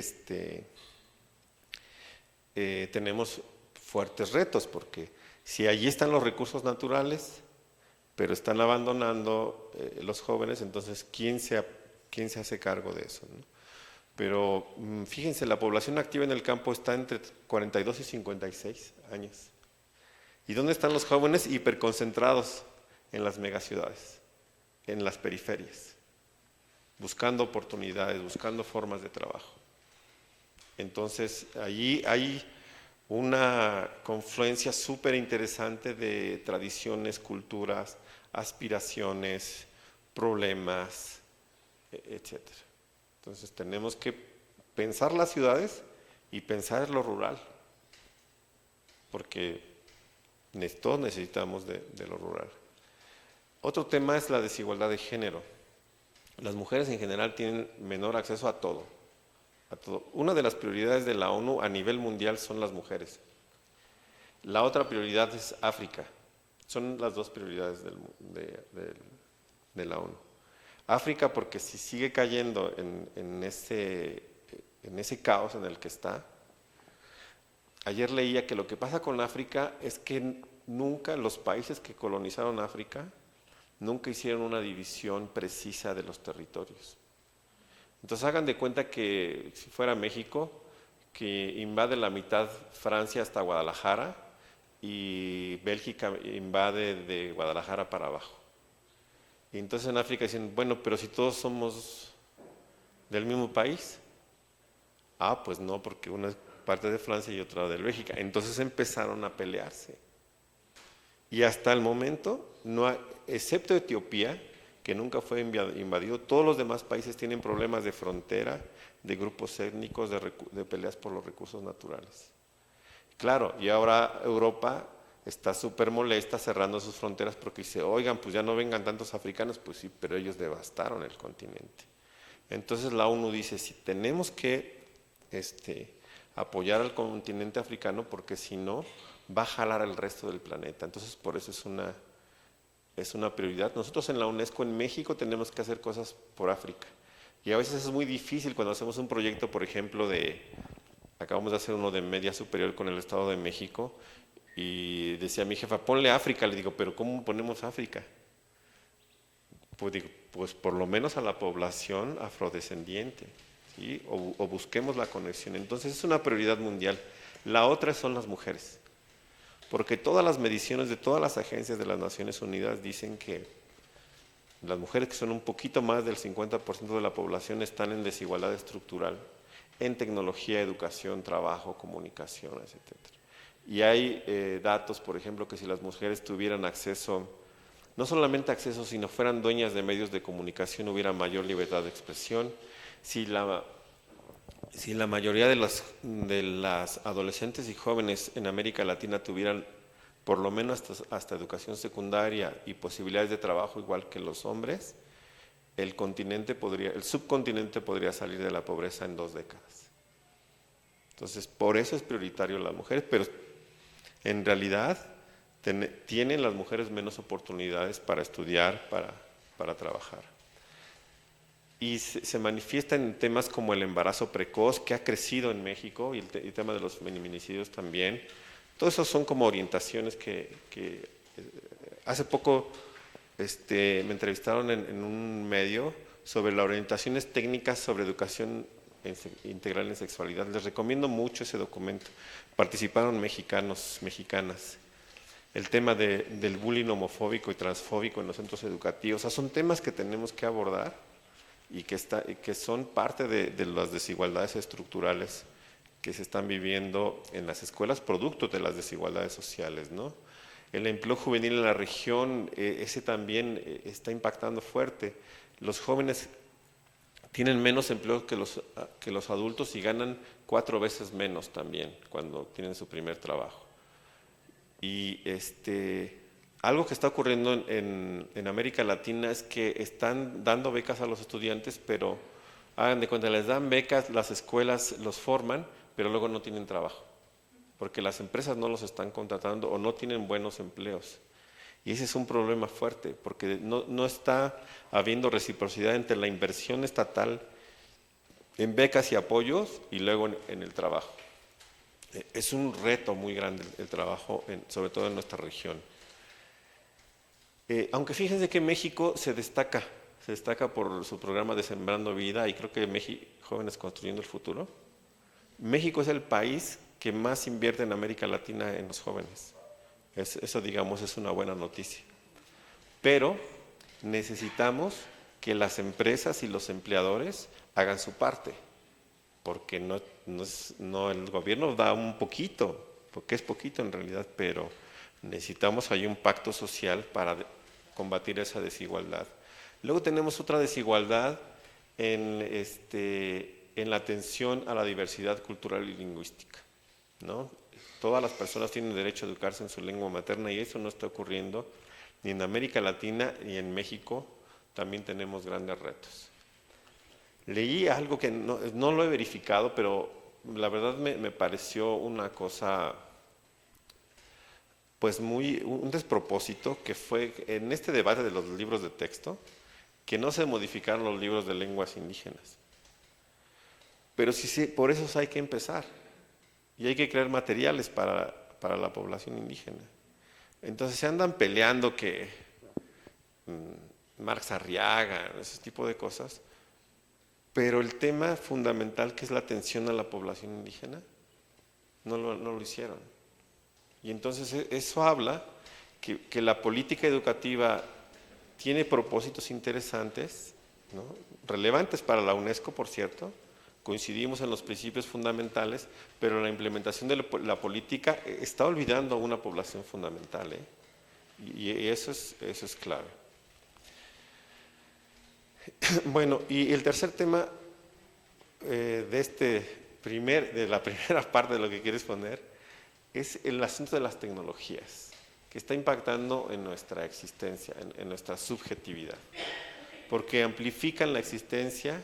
tenemos fuertes retos, porque si allí están los recursos naturales, pero están abandonando los jóvenes, entonces, ¿quién se hace cargo de eso, ¿no? Pero fíjense, la población activa en el campo está entre 42 y 56 años. ¿Y dónde están los jóvenes? Hiperconcentrados en las megaciudades, en las periferias, buscando oportunidades, buscando formas de trabajo. Entonces, allí hay una confluencia súper interesante de tradiciones, culturas, aspiraciones, problemas, etc. Entonces, tenemos que pensar las ciudades y pensar lo rural, porque todos necesitamos de lo rural. Otro tema es la desigualdad de género. Las mujeres en general tienen menor acceso a todo. Una de las prioridades de la ONU a nivel mundial son las mujeres. La otra prioridad es África. Son las dos prioridades de la ONU. África, porque si sigue cayendo en ese caos en el que está, ayer leía que lo que pasa con África es que nunca los países que colonizaron África nunca hicieron una división precisa de los territorios. Entonces hagan de cuenta que si fuera México, que invade la mitad Francia hasta Guadalajara y Bélgica invade de Guadalajara para abajo. Y entonces en África dicen, bueno, pero si todos somos del mismo país, pues no, porque una es parte de Francia y otra de Bélgica. Entonces empezaron a pelearse. Y hasta el momento, no hay, excepto Etiopía, que nunca fue invadido, todos los demás países tienen problemas de frontera, de grupos étnicos, de peleas por los recursos naturales. Claro, y ahora Europa está súper molesta cerrando sus fronteras porque dice, oigan, pues ya no vengan tantos africanos, pues sí, pero ellos devastaron el continente. Entonces la ONU dice, si tenemos que apoyar al continente africano porque si no, va a jalar al resto del planeta. Entonces por eso es una prioridad. Nosotros en la UNESCO en México tenemos que hacer cosas por África. Y a veces es muy difícil cuando hacemos un proyecto, por ejemplo, acabamos de hacer uno de media superior con el Estado de México, y decía mi jefa, ponle África. Le digo, ¿pero cómo ponemos África? Pues digo, pues por lo menos a la población afrodescendiente, ¿sí? O busquemos la conexión. Entonces es una prioridad mundial. La otra son las mujeres, porque todas las mediciones de todas las agencias de las Naciones Unidas dicen que las mujeres, que son un poquito más del 50% de la población, están en desigualdad estructural en tecnología, educación, trabajo, comunicaciones, etc. Y hay datos, por ejemplo, que si las mujeres tuvieran acceso, no solamente acceso, sino fueran dueñas de medios de comunicación, hubiera mayor libertad de expresión. Si la mayoría de las adolescentes y jóvenes en América Latina tuvieran por lo menos hasta educación secundaria y posibilidades de trabajo igual que los hombres, el subcontinente podría salir de la pobreza en 2 décadas. Entonces, por eso es prioritario las mujeres, pero en realidad tienen las mujeres menos oportunidades para estudiar, para trabajar. Y se manifiesta en temas como el embarazo precoz, que ha crecido en México, y el tema de los feminicidios también. Todos esos son como orientaciones que hace poco me entrevistaron en un medio sobre las orientaciones técnicas sobre educación integral en sexualidad. Les recomiendo mucho ese documento. Participaron mexicanos, mexicanas. El tema del bullying homofóbico y transfóbico en los centros educativos. O sea, son temas que tenemos que abordar y que son parte de las desigualdades estructurales que se están viviendo en las escuelas, producto de las desigualdades sociales, ¿no? El empleo juvenil en la región, ese también está impactando fuerte. Los jóvenes tienen menos empleo que los adultos y ganan 4 veces menos también cuando tienen su primer trabajo. Y algo que está ocurriendo en América Latina es que están dando becas a los estudiantes, pero hagan de cuenta, les dan becas, las escuelas los forman, pero luego no tienen trabajo, porque las empresas no los están contratando o no tienen buenos empleos. Y ese es un problema fuerte, porque no está habiendo reciprocidad entre la inversión estatal en becas y apoyos y luego en el trabajo. Es un reto muy grande el trabajo, sobre todo en nuestra región. Aunque fíjense que México se destaca por su programa de Sembrando Vida, y creo que Jóvenes Construyendo el Futuro. México es el país que más invierte en América Latina en los jóvenes. Eso, digamos, es una buena noticia. Pero necesitamos que las empresas y los empleadores hagan su parte, porque el gobierno da un poquito, porque es poquito en realidad, pero necesitamos ahí un pacto social para combatir esa desigualdad. Luego tenemos otra desigualdad en la atención a la diversidad cultural y lingüística, ¿no? Todas las personas tienen derecho a educarse en su lengua materna y eso no está ocurriendo ni en América Latina ni en México. También tenemos grandes retos. Leí algo que no lo he verificado, pero la verdad me pareció una cosa, pues un despropósito, que fue en este debate de los libros de texto, que no se modificaron los libros de lenguas indígenas. Pero sí, por eso hay que empezar. y hay que crear materiales para la población indígena. Entonces se andan peleando que Marx Arriaga, ese tipo de cosas, pero el tema fundamental, que es la atención a la población indígena, no lo hicieron. Y entonces eso habla que la política educativa tiene propósitos interesantes, ¿no? Relevantes para la UNESCO, por cierto. Coincidimos en los principios fundamentales, pero la implementación de la política está olvidando a una población fundamental, ¿eh? Y eso es clave. Bueno, y el tercer tema de la primera parte de lo que quiero exponer es el asunto de las tecnologías, que está impactando en nuestra existencia, en nuestra subjetividad, porque amplifican la existencia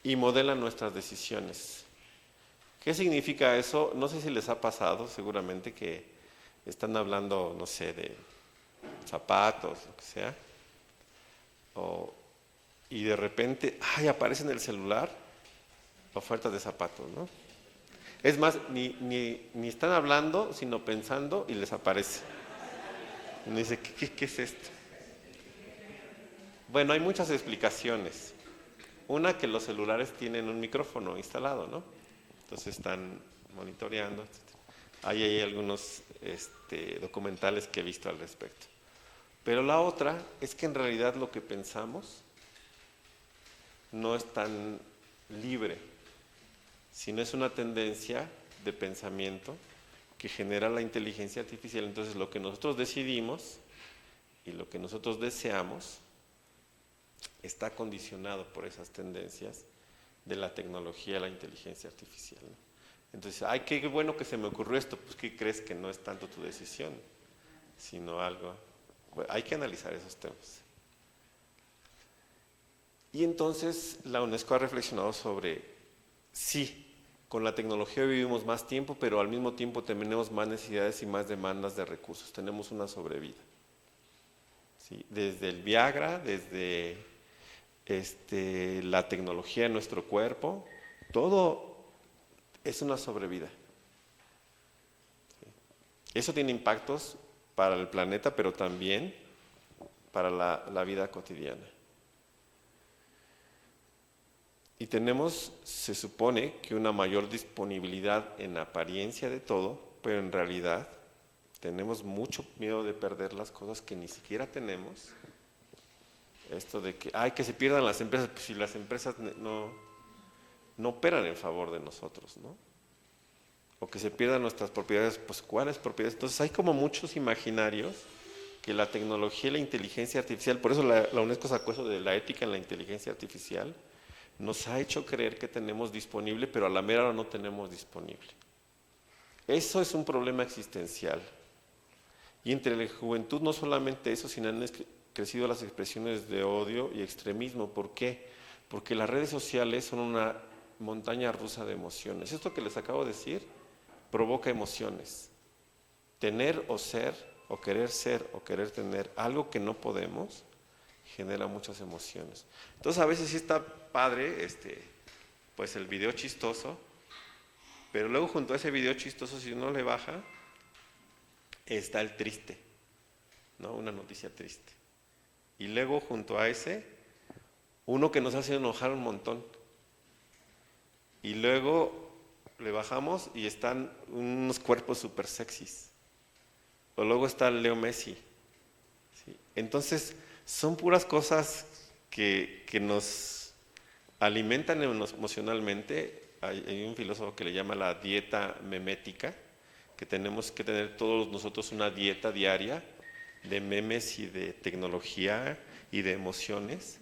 y modelan nuestras decisiones. ¿Qué significa eso? No sé si les ha pasado, seguramente, que están hablando, no sé, de zapatos, lo que sea, y de repente, aparece en el celular ofertas de zapatos, ¿no? Es más, ni están hablando, sino pensando, y les aparece. Y uno dice, ¿qué es esto? Bueno, hay muchas explicaciones. Una, que los celulares tienen un micrófono instalado, ¿no? Entonces están monitoreando, etc. Hay algunos documentales que he visto al respecto. Pero la otra es que en realidad lo que pensamos no es tan libre, sino es una tendencia de pensamiento que genera la inteligencia artificial. Entonces lo que nosotros decidimos y lo que nosotros deseamos está condicionado por esas tendencias de la tecnología, la inteligencia artificial, ¿no? Entonces, qué bueno que se me ocurrió esto. Pues, ¿qué crees? Que no es tanto tu decisión, sino algo. Bueno, hay que analizar esos temas. Y entonces la UNESCO ha reflexionado sobre, sí, con la tecnología vivimos más tiempo, pero al mismo tiempo tenemos más necesidades y más demandas de recursos. Tenemos una sobrevida, ¿sí? Desde el Viagra, desde la tecnología en nuestro cuerpo, todo es una sobrevida. ¿Sí? Eso tiene impactos para el planeta, pero también para la vida cotidiana. Y tenemos, se supone, que una mayor disponibilidad en apariencia de todo, pero en realidad tenemos mucho miedo de perder las cosas que ni siquiera tenemos. Esto de que se pierdan las empresas, pues si las empresas no operan en favor de nosotros, ¿no? O que se pierdan nuestras propiedades, pues ¿cuáles propiedades? Entonces hay como muchos imaginarios que la tecnología y la inteligencia artificial, por eso la UNESCO sacó eso de la ética en la inteligencia artificial, nos ha hecho creer que tenemos disponible, pero a la mera hora no tenemos disponible. Eso es un problema existencial. Y entre la juventud no solamente eso, sino han crecido las expresiones de odio y extremismo. ¿Por qué? Porque las redes sociales son una montaña rusa de emociones. Esto que les acabo de decir provoca emociones. Tener o ser, o querer tener algo que no podemos, genera muchas emociones. Entonces a veces sí está padre pues el video chistoso, pero luego junto a ese video chistoso, si uno le baja, está el triste, ¿no? Una noticia triste. Y luego junto a ese, uno que nos hace enojar un montón. Y luego le bajamos y están unos cuerpos súper sexys. O luego está Leo Messi, ¿sí? Entonces, son puras cosas que nos alimentan emocionalmente. Hay un filósofo que le llama la dieta memética, que tenemos que tener todos nosotros una dieta diaria de memes y de tecnología y de emociones,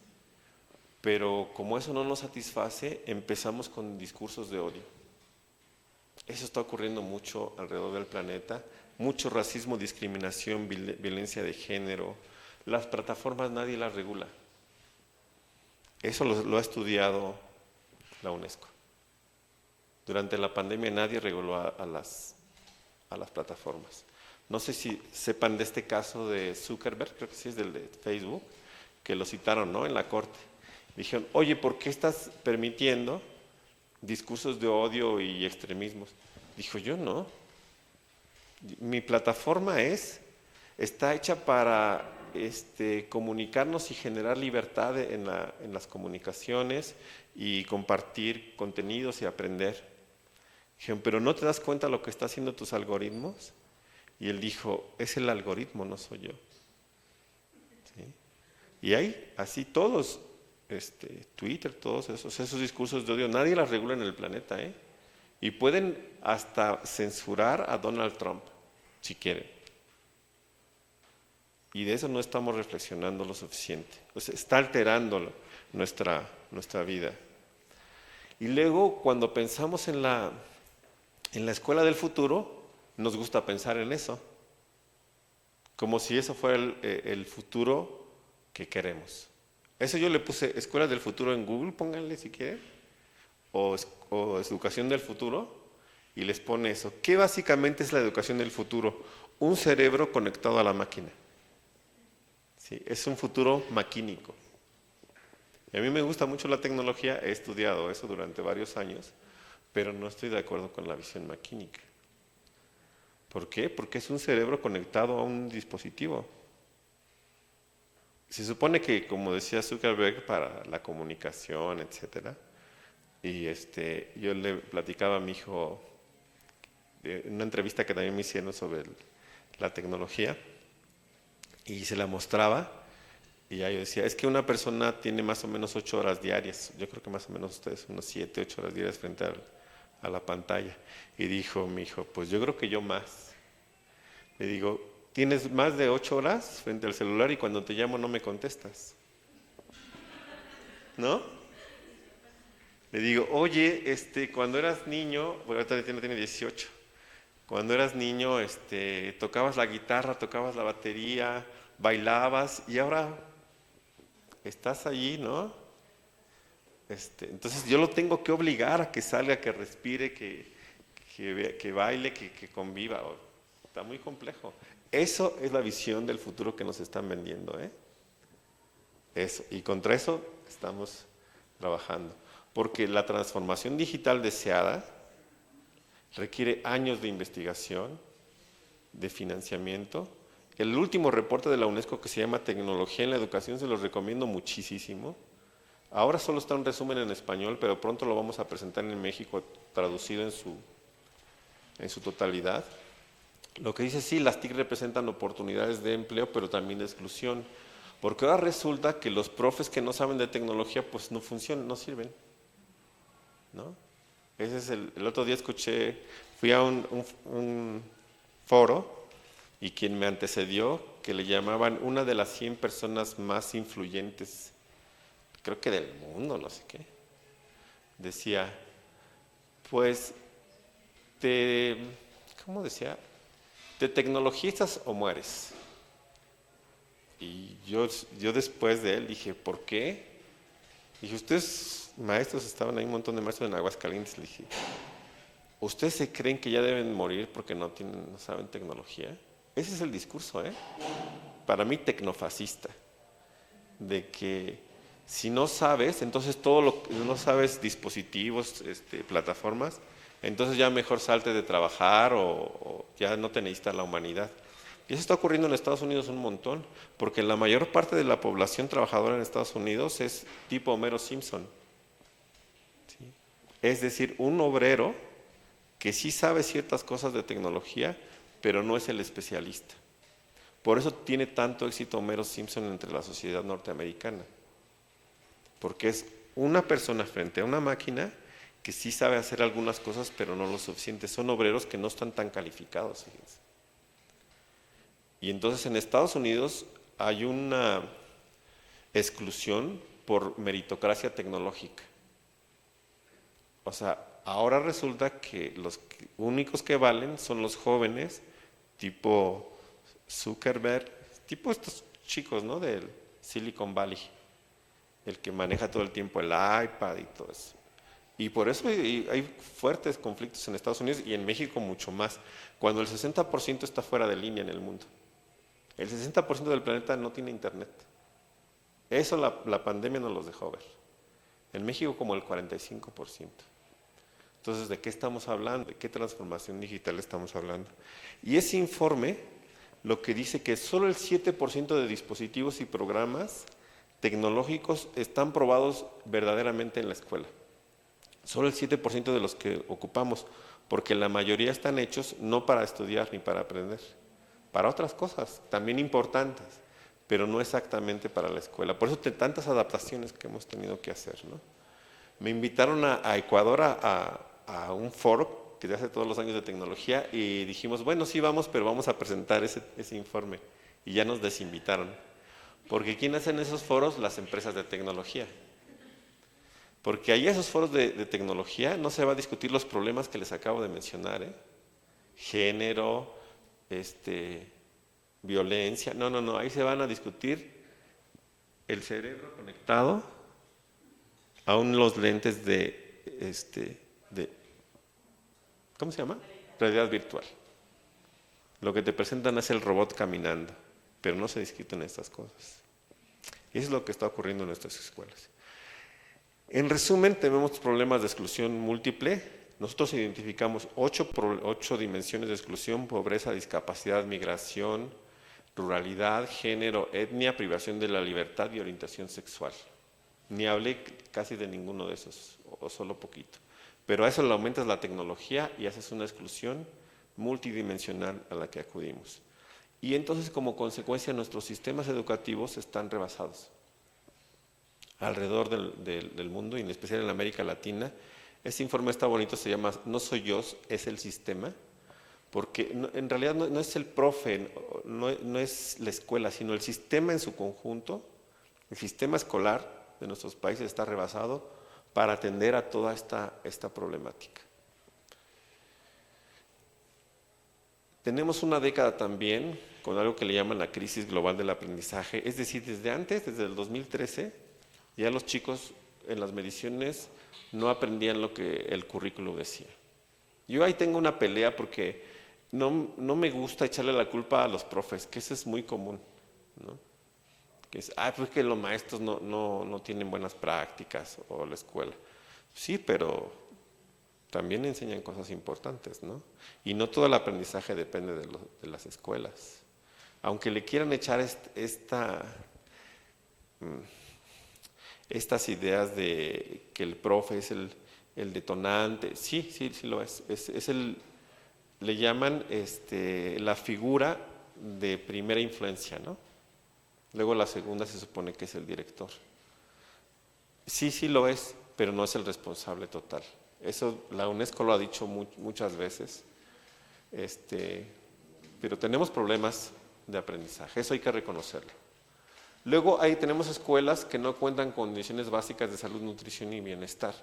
pero como eso no nos satisface, empezamos con discursos de odio. Eso está ocurriendo mucho alrededor del planeta, mucho racismo, discriminación, violencia de género. Las plataformas nadie las regula. Eso lo ha estudiado la UNESCO. Durante la pandemia nadie reguló a las plataformas. No sé si sepan de este caso de Zuckerberg, creo que sí es del de Facebook, que lo citaron, ¿no?, en la corte. Dijeron, oye, ¿por qué estás permitiendo discursos de odio y extremismos? Dijo, yo no. Mi plataforma está hecha para comunicarnos y generar libertad en las comunicaciones y compartir contenidos y aprender. Dijeron, pero ¿no te das cuenta lo que está haciendo tus algoritmos? Y él dijo, es el algoritmo, no soy yo. ¿Sí? Y hay así todos, Twitter, todos esos discursos de odio, nadie las regula en el planeta, ¿eh? Y pueden hasta censurar a Donald Trump, si quieren. Y de eso no estamos reflexionando lo suficiente. Pues está alterando nuestra vida. Y luego, cuando pensamos en la escuela del futuro, nos gusta pensar en eso. Como si eso fuera el futuro que queremos. Eso yo le puse escuela del futuro en Google, pónganle si quieren. O educación del futuro, y les pone eso. ¿Qué básicamente es la educación del futuro? Un cerebro conectado a la máquina. ¿Sí? Es un futuro maquínico. Y a mí me gusta mucho la tecnología, he estudiado eso durante varios años, pero no estoy de acuerdo con la visión maquínica. ¿Por qué? Porque es un cerebro conectado a un dispositivo. Se supone que, como decía Zuckerberg, para la comunicación, etcétera, y yo le platicaba a mi hijo en una entrevista que también me hicieron sobre la tecnología, y se la mostraba, y ya yo decía, es que una persona tiene más o menos 8 horas diarias, yo creo que más o menos ustedes, unos 7, 8 horas diarias frente a la pantalla. Y dijo mi hijo, pues yo creo que yo más. Le digo, tienes más de 8 horas frente al celular y cuando te llamo no me contestas. ¿No? Le digo, oye, cuando eras niño, bueno, ahorita tiene 18, cuando eras niño, tocabas la guitarra, tocabas la batería, bailabas, y ahora estás allí, ¿no? Entonces yo lo tengo que obligar a que salga, que respire, que baile, que conviva. Está muy complejo. Eso es la visión del futuro que nos están vendiendo, ¿eh? Eso, y contra eso estamos trabajando. Porque la transformación digital deseada requiere años de investigación, de financiamiento. El último reporte de la UNESCO que se llama Tecnología en la Educación se los recomiendo muchísimo. Ahora solo está un resumen en español, pero pronto lo vamos a presentar en México traducido en su totalidad. Lo que dice, sí, las TIC representan oportunidades de empleo, pero también de exclusión. Porque ahora resulta que los profes que no saben de tecnología, pues no funcionan, no sirven, ¿no? Ese es el otro día fui a un foro, y quien me antecedió, que le llamaban una de las 100 personas más influyentes, creo que del mundo, no sé qué, decía, pues, ¿cómo decía? ¿Te tecnologizas o mueres? Y yo después de él dije, ¿por qué? Dije, ustedes maestros, estaban ahí un montón de maestros en Aguascalientes, le dije, ¿ustedes se creen que ya deben morir porque no saben tecnología? Ese es el discurso, ¿eh? Para mí tecnofascista, de que si no sabes, entonces no sabes dispositivos, plataformas, entonces ya mejor salte de trabajar o ya no te necesita la humanidad. Y eso está ocurriendo en Estados Unidos un montón, porque la mayor parte de la población trabajadora en Estados Unidos es tipo Homero Simpson. ¿Sí? Es decir, un obrero que sí sabe ciertas cosas de tecnología, pero no es el especialista. Por eso tiene tanto éxito Homero Simpson entre la sociedad norteamericana, porque es una persona frente a una máquina que sí sabe hacer algunas cosas, pero no lo suficiente. Son obreros que no están tan calificados, fíjense. Y entonces en Estados Unidos hay una exclusión por meritocracia tecnológica. O sea, ahora resulta que los únicos que valen son los jóvenes, tipo Zuckerberg, tipo estos chicos, ¿no? Del Silicon Valley, el que maneja todo el tiempo el iPad y todo eso. Y por eso hay fuertes conflictos en Estados Unidos y en México mucho más, cuando el 60% está fuera de línea en el mundo. El 60% del planeta no tiene internet. Eso la pandemia nos los dejó ver. En México como el 45%. Entonces, ¿de qué estamos hablando? ¿De qué transformación digital estamos hablando? Y ese informe lo que dice que solo el 7% de dispositivos y programas tecnológicos están probados verdaderamente en la escuela. Solo el 7% de los que ocupamos, porque la mayoría están hechos no para estudiar ni para aprender, para otras cosas también importantes, pero no exactamente para la escuela. Por eso tantas adaptaciones que hemos tenido que hacer, ¿no? Me invitaron a Ecuador a un foro que se hace todos los años de tecnología y dijimos, bueno, sí vamos, pero vamos a presentar ese informe. Y ya nos desinvitaron. Porque ¿quién hacen esos foros? Las empresas de tecnología. Porque ahí esos foros de tecnología no se va a discutir los problemas que les acabo de mencionar, ¿eh? Género, violencia, no, ahí se van a discutir el cerebro conectado a los lentes de ¿cómo se llama? Realidad virtual. Lo que te presentan es el robot caminando, pero no se discuten estas cosas. Y eso es lo que está ocurriendo en nuestras escuelas. En resumen, tenemos problemas de exclusión múltiple. Nosotros identificamos 8 dimensiones de exclusión: pobreza, discapacidad, migración, ruralidad, género, etnia, privación de la libertad y orientación sexual. Ni hablé casi de ninguno de esos, o solo poquito. Pero a eso le aumentas la tecnología y haces una exclusión multidimensional a la que acudimos. Y entonces, como consecuencia, nuestros sistemas educativos están rebasados. Alrededor del mundo, y en especial en América Latina, este informe está bonito, se llama No soy yo, es el sistema, porque en realidad no es el profe, no es la escuela, sino el sistema en su conjunto. El sistema escolar de nuestros países está rebasado para atender a toda esta problemática. Tenemos una década también con algo que le llaman la crisis global del aprendizaje, es decir, desde el 2013, ya los chicos en las mediciones no aprendían lo que el currículo decía. Yo ahí tengo una pelea porque no me gusta echarle la culpa a los profes, que eso es muy común, ¿no? Que es, pues que los maestros no tienen buenas prácticas, o la escuela. Sí, pero también enseñan cosas importantes, ¿no? Y no todo el aprendizaje depende de las escuelas. Aunque le quieran echar estas ideas de que el profe es el detonante, sí lo es. Le llaman la figura de primera influencia, ¿no? Luego la segunda se supone que es el director. Sí lo es, pero no es el responsable total. Eso la UNESCO lo ha dicho muchas veces. Pero tenemos problemas de aprendizaje, eso hay que reconocerlo. Luego ahí tenemos escuelas que no cuentan con condiciones básicas de salud, nutrición y bienestar.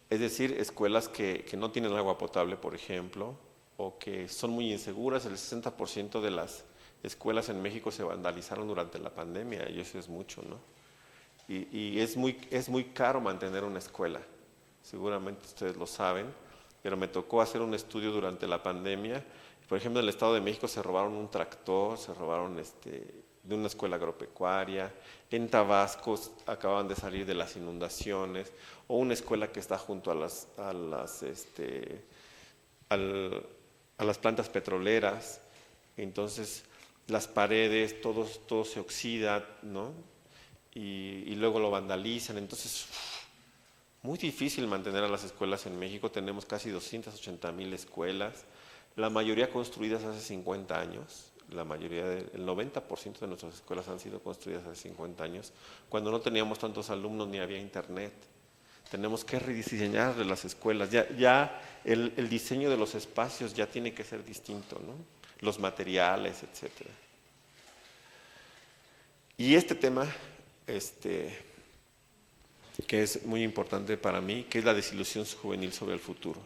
Es decir, escuelas que no tienen agua potable, por ejemplo, o que son muy inseguras. El 60% de las escuelas en México se vandalizaron durante la pandemia, y eso es mucho, ¿no? Y es muy caro mantener una escuela. Seguramente ustedes lo saben, pero me tocó hacer un estudio durante la pandemia. Por ejemplo, en el Estado de México se robaron un tractor, se robaron de una escuela agropecuaria. En Tabasco acaban de salir de las inundaciones, o una escuela que está junto a las plantas petroleras. Entonces, las paredes, todo se oxida, ¿no? Y luego lo vandalizan. Entonces, muy difícil mantener a las escuelas en México. Tenemos casi 280,000 escuelas, la mayoría construidas hace 50 años. El 90% de nuestras escuelas han sido construidas hace 50 años, cuando no teníamos tantos alumnos ni había internet. Tenemos que rediseñar las escuelas. Ya el diseño de los espacios ya tiene que ser distinto, ¿no? Los materiales, etcétera. Y este tema, que es muy importante para mí, que es la desilusión juvenil sobre el futuro.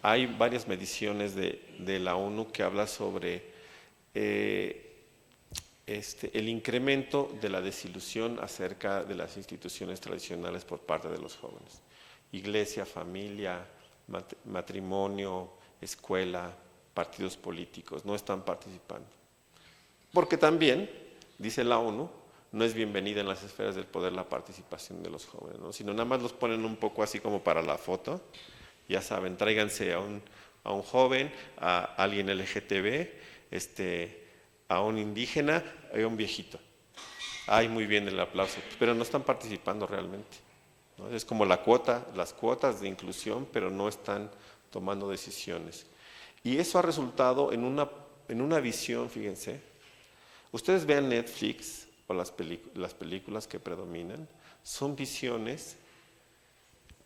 Hay varias mediciones de la ONU que habla sobre el incremento de la desilusión acerca de las instituciones tradicionales por parte de los jóvenes. Iglesia, familia, matrimonio, escuela, partidos políticos, no están participando. Porque también, dice la ONU, no es bienvenida en las esferas del poder la participación de los jóvenes, ¿no? Sino nada más los ponen un poco así como para la foto. Ya saben, tráiganse a un joven, a alguien LGTB, a un indígena y a un viejito. Ay, muy bien el aplauso, pero no están participando realmente, ¿no? Es como las cuotas de inclusión, pero no están tomando decisiones. Y eso ha resultado en una visión, fíjense. Ustedes vean Netflix o las películas que predominan, son visiones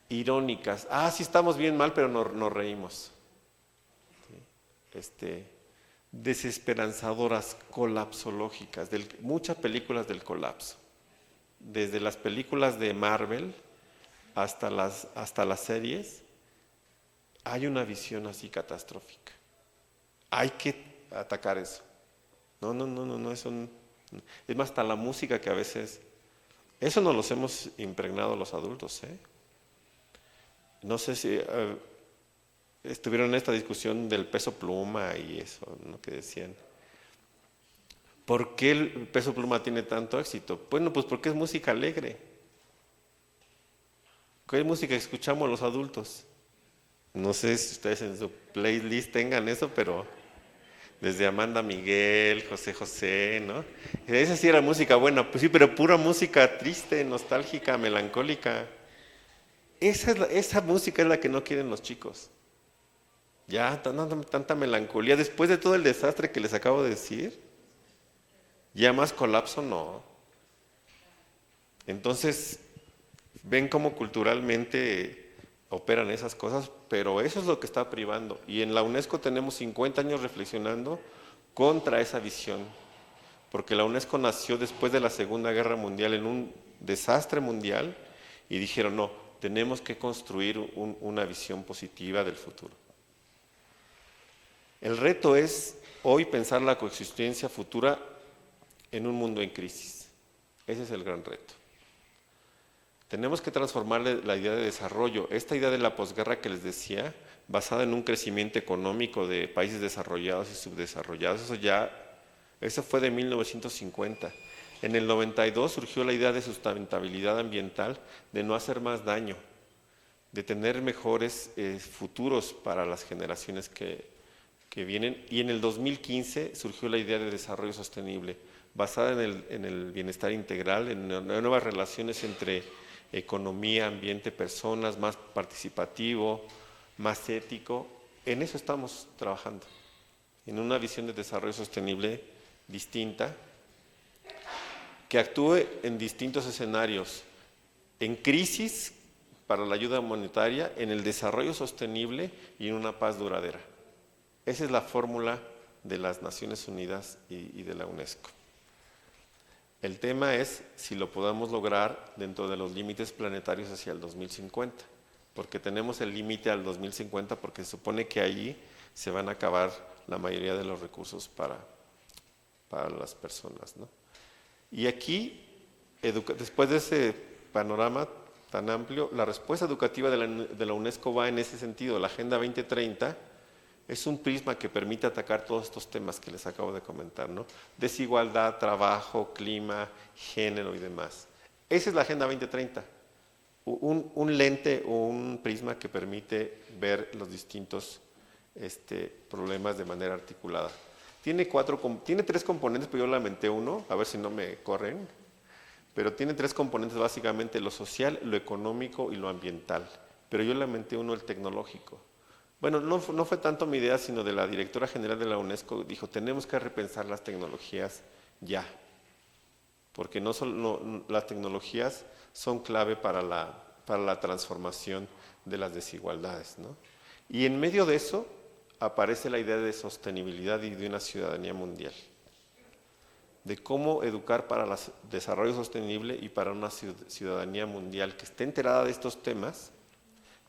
irónicas. Sí estamos bien mal, pero nos reímos. ¿Sí? Desesperanzadoras, colapsológicas, muchas películas del colapso. Desde las películas de Marvel hasta las series, hay una visión así catastrófica. Hay que atacar eso. No, eso es más, hasta la música que a veces, eso nos los hemos impregnado los adultos, ¿eh? No sé si estuvieron en esta discusión del Peso Pluma y eso, ¿no? Que decían, ¿por qué el Peso Pluma tiene tanto éxito? Bueno, pues porque es música alegre. ¿Qué música escuchamos los adultos? No sé si ustedes en su playlist tengan eso, pero desde Amanda Miguel, José José, ¿no? Esa sí era música buena, pues sí, pero pura música triste, nostálgica, melancólica. Esa música es la que no quieren los chicos. Ya, tanta melancolía. Después de todo el desastre que les acabo de decir, ya más colapso no. Entonces, ven cómo culturalmente operan esas cosas, pero eso es lo que está privando. Y en la UNESCO tenemos 50 años reflexionando contra esa visión, porque la UNESCO nació después de la Segunda Guerra Mundial en un desastre mundial y dijeron, no, tenemos que construir una visión positiva del futuro. El reto es hoy pensar la coexistencia futura en un mundo en crisis. Ese es el gran reto. Tenemos que transformar la idea de desarrollo, esta idea de la posguerra que les decía, basada en un crecimiento económico de países desarrollados y subdesarrollados, eso fue de 1950. En el 92 surgió la idea de sustentabilidad ambiental, de no hacer más daño, de tener mejores futuros para las generaciones que vienen. Y en el 2015 surgió la idea de desarrollo sostenible, basada en el bienestar integral, en nuevas relaciones entre economía, ambiente, personas, más participativo, más ético. En eso estamos trabajando, en una visión de desarrollo sostenible distinta, que actúe en distintos escenarios, en crisis para la ayuda monetaria, en el desarrollo sostenible y en una paz duradera. Esa es la fórmula de las Naciones Unidas y de la UNESCO. El tema es si lo podamos lograr dentro de los límites planetarios hacia el 2050, porque tenemos el límite al 2050 porque se supone que allí se van a acabar la mayoría de los recursos para las personas, ¿no? Y aquí, después de ese panorama tan amplio, la respuesta educativa de la UNESCO va en ese sentido. La Agenda 2030 es un prisma que permite atacar todos estos temas que les acabo de comentar, ¿no? Desigualdad, trabajo, clima, género y demás. Esa es la Agenda 2030, un lente o un prisma que permite ver los distintos problemas de manera articulada. Tiene 3 componentes, pero yo lamenté uno, a ver si no me corren, pero tiene 3 componentes básicamente, lo social, lo económico y lo ambiental, pero yo lamenté uno, el tecnológico. Bueno, no fue tanto mi idea, sino de la directora general de la UNESCO, dijo, tenemos que repensar las tecnologías ya, porque las tecnologías son clave para la transformación de las desigualdades, ¿no? Y en medio de eso aparece la idea de sostenibilidad y de una ciudadanía mundial, de cómo educar para el desarrollo sostenible y para una ciudadanía mundial que esté enterada de estos temas,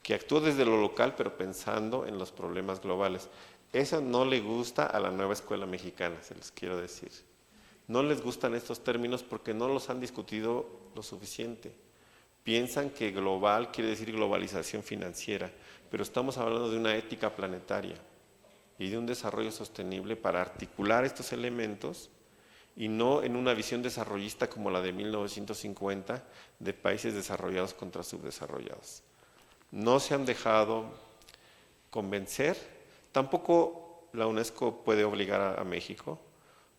que actúa desde lo local pero pensando en los problemas globales. Eso no le gusta a la nueva escuela mexicana, se les quiero decir. No les gustan estos términos porque no los han discutido lo suficiente. Piensan que global quiere decir globalización financiera, pero estamos hablando de una ética planetaria y de un desarrollo sostenible para articular estos elementos y no en una visión desarrollista como la de 1950 de países desarrollados contra subdesarrollados. No se han dejado convencer, tampoco la UNESCO puede obligar a México,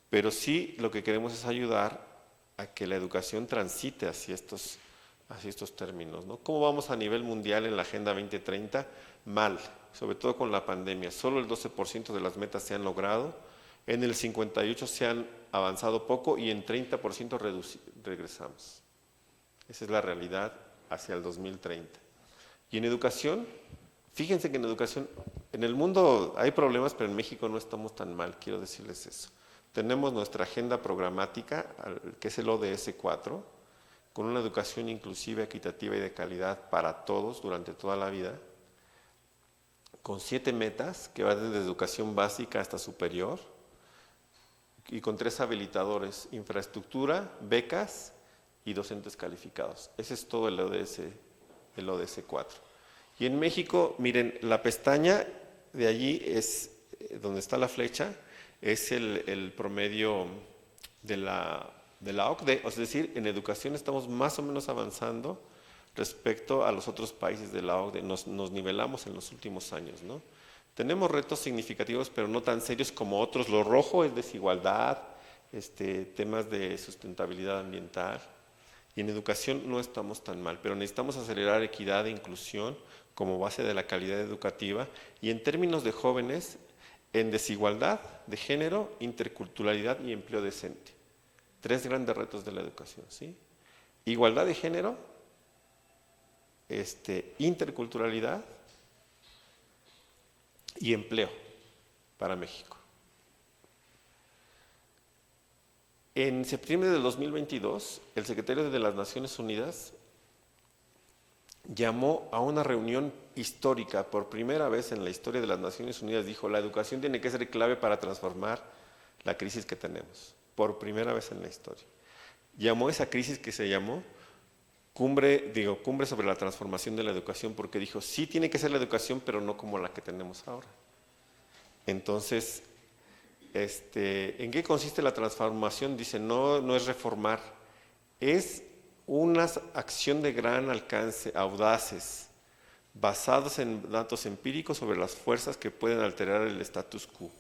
pero sí lo que queremos es ayudar a que la educación transite hacia estos términos, ¿no? ¿Cómo vamos a nivel mundial en la Agenda 2030? Mal, sobre todo con la pandemia. Solo el 12% de las metas se han logrado, en el 58% se han avanzado poco y en 30% regresamos. Esa es la realidad hacia el 2030. Y en educación, fíjense que en educación, en el mundo hay problemas, pero en México no estamos tan mal, quiero decirles eso. Tenemos nuestra agenda programática, que es el ODS 4, con una educación inclusiva, equitativa y de calidad para todos durante toda la vida, con 7 metas que van desde educación básica hasta superior, y con 3 habilitadores: infraestructura, becas y docentes calificados. Ese es todo el ODS 4. Y en México, miren, la pestaña de allí es, donde está la flecha, es el promedio de la OCDE, es decir, en educación estamos más o menos avanzando respecto a los otros países de la OCDE, nos nivelamos en los últimos años, ¿no? Tenemos retos significativos, pero no tan serios como otros. Lo rojo es desigualdad, temas de sustentabilidad ambiental, y en educación no estamos tan mal, pero necesitamos acelerar equidad e inclusión como base de la calidad educativa, y en términos de jóvenes, en desigualdad de género, interculturalidad y empleo decente. 3 grandes retos de la educación, ¿sí? Igualdad de género, interculturalidad y empleo para México. En septiembre del 2022, el secretario de las Naciones Unidas llamó a una reunión histórica. Por primera vez en la historia de las Naciones Unidas dijo: la educación tiene que ser clave para transformar la crisis que tenemos. Por primera vez en la historia. Llamó esa crisis, que se llamó cumbre sobre la transformación de la educación, porque dijo: sí tiene que ser la educación, pero no como la que tenemos ahora. Entonces, ¿en qué consiste la transformación? Dice, no es reformar, es una acción de gran alcance, audaces, basados en datos empíricos sobre las fuerzas que pueden alterar el status quo.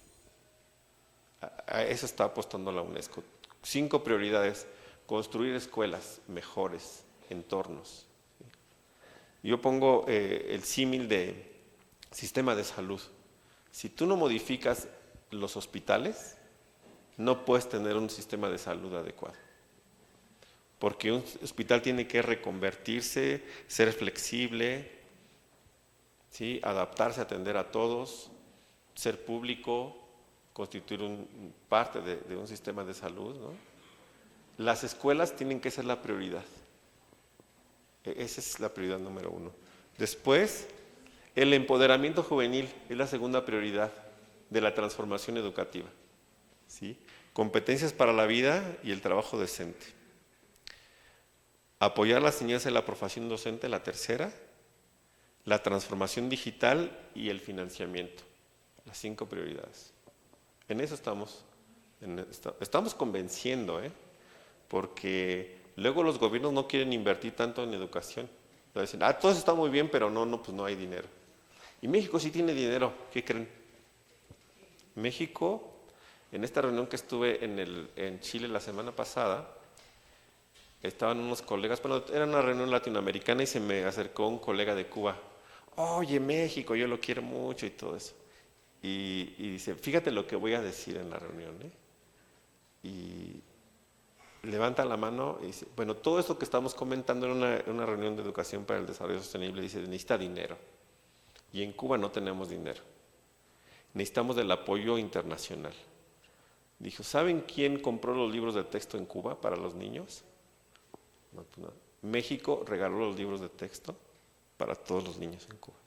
A eso está apostando la UNESCO. 5 prioridades: construir escuelas mejores, entornos. Yo pongo el símil de sistema de salud. Si tú no modificas los hospitales, no puedes tener un sistema de salud adecuado. Porque un hospital tiene que reconvertirse, ser flexible, ¿sí? Adaptarse, atender a todos, ser público, constituir parte de un sistema de salud, ¿no? Las escuelas tienen que ser la prioridad. Esa es la prioridad número 1. Después, el empoderamiento juvenil es la segunda prioridad de la transformación educativa, ¿sí? Competencias para la vida y el trabajo decente. Apoyar la enseñanza de la profesión docente, la tercera. La transformación digital y el financiamiento, las 5 prioridades. En eso estamos convenciendo, porque luego los gobiernos no quieren invertir tanto en educación. Dicen, todo eso está muy bien, pero pues no hay dinero. Y México sí tiene dinero, ¿qué creen? México, en esta reunión que estuve en Chile la semana pasada, estaban unos colegas, bueno, era una reunión latinoamericana y se me acercó un colega de Cuba. Oye, México, yo lo quiero mucho y todo eso. Y dice, fíjate lo que voy a decir en la reunión, Y levanta la mano y dice, bueno, todo esto que estamos comentando en una reunión de educación para el desarrollo sostenible, dice, necesita dinero. Y en Cuba no tenemos dinero. Necesitamos del apoyo internacional. Dijo, ¿saben quién compró los libros de texto en Cuba para los niños? No, pues no. México regaló los libros de texto para todos los niños en Cuba.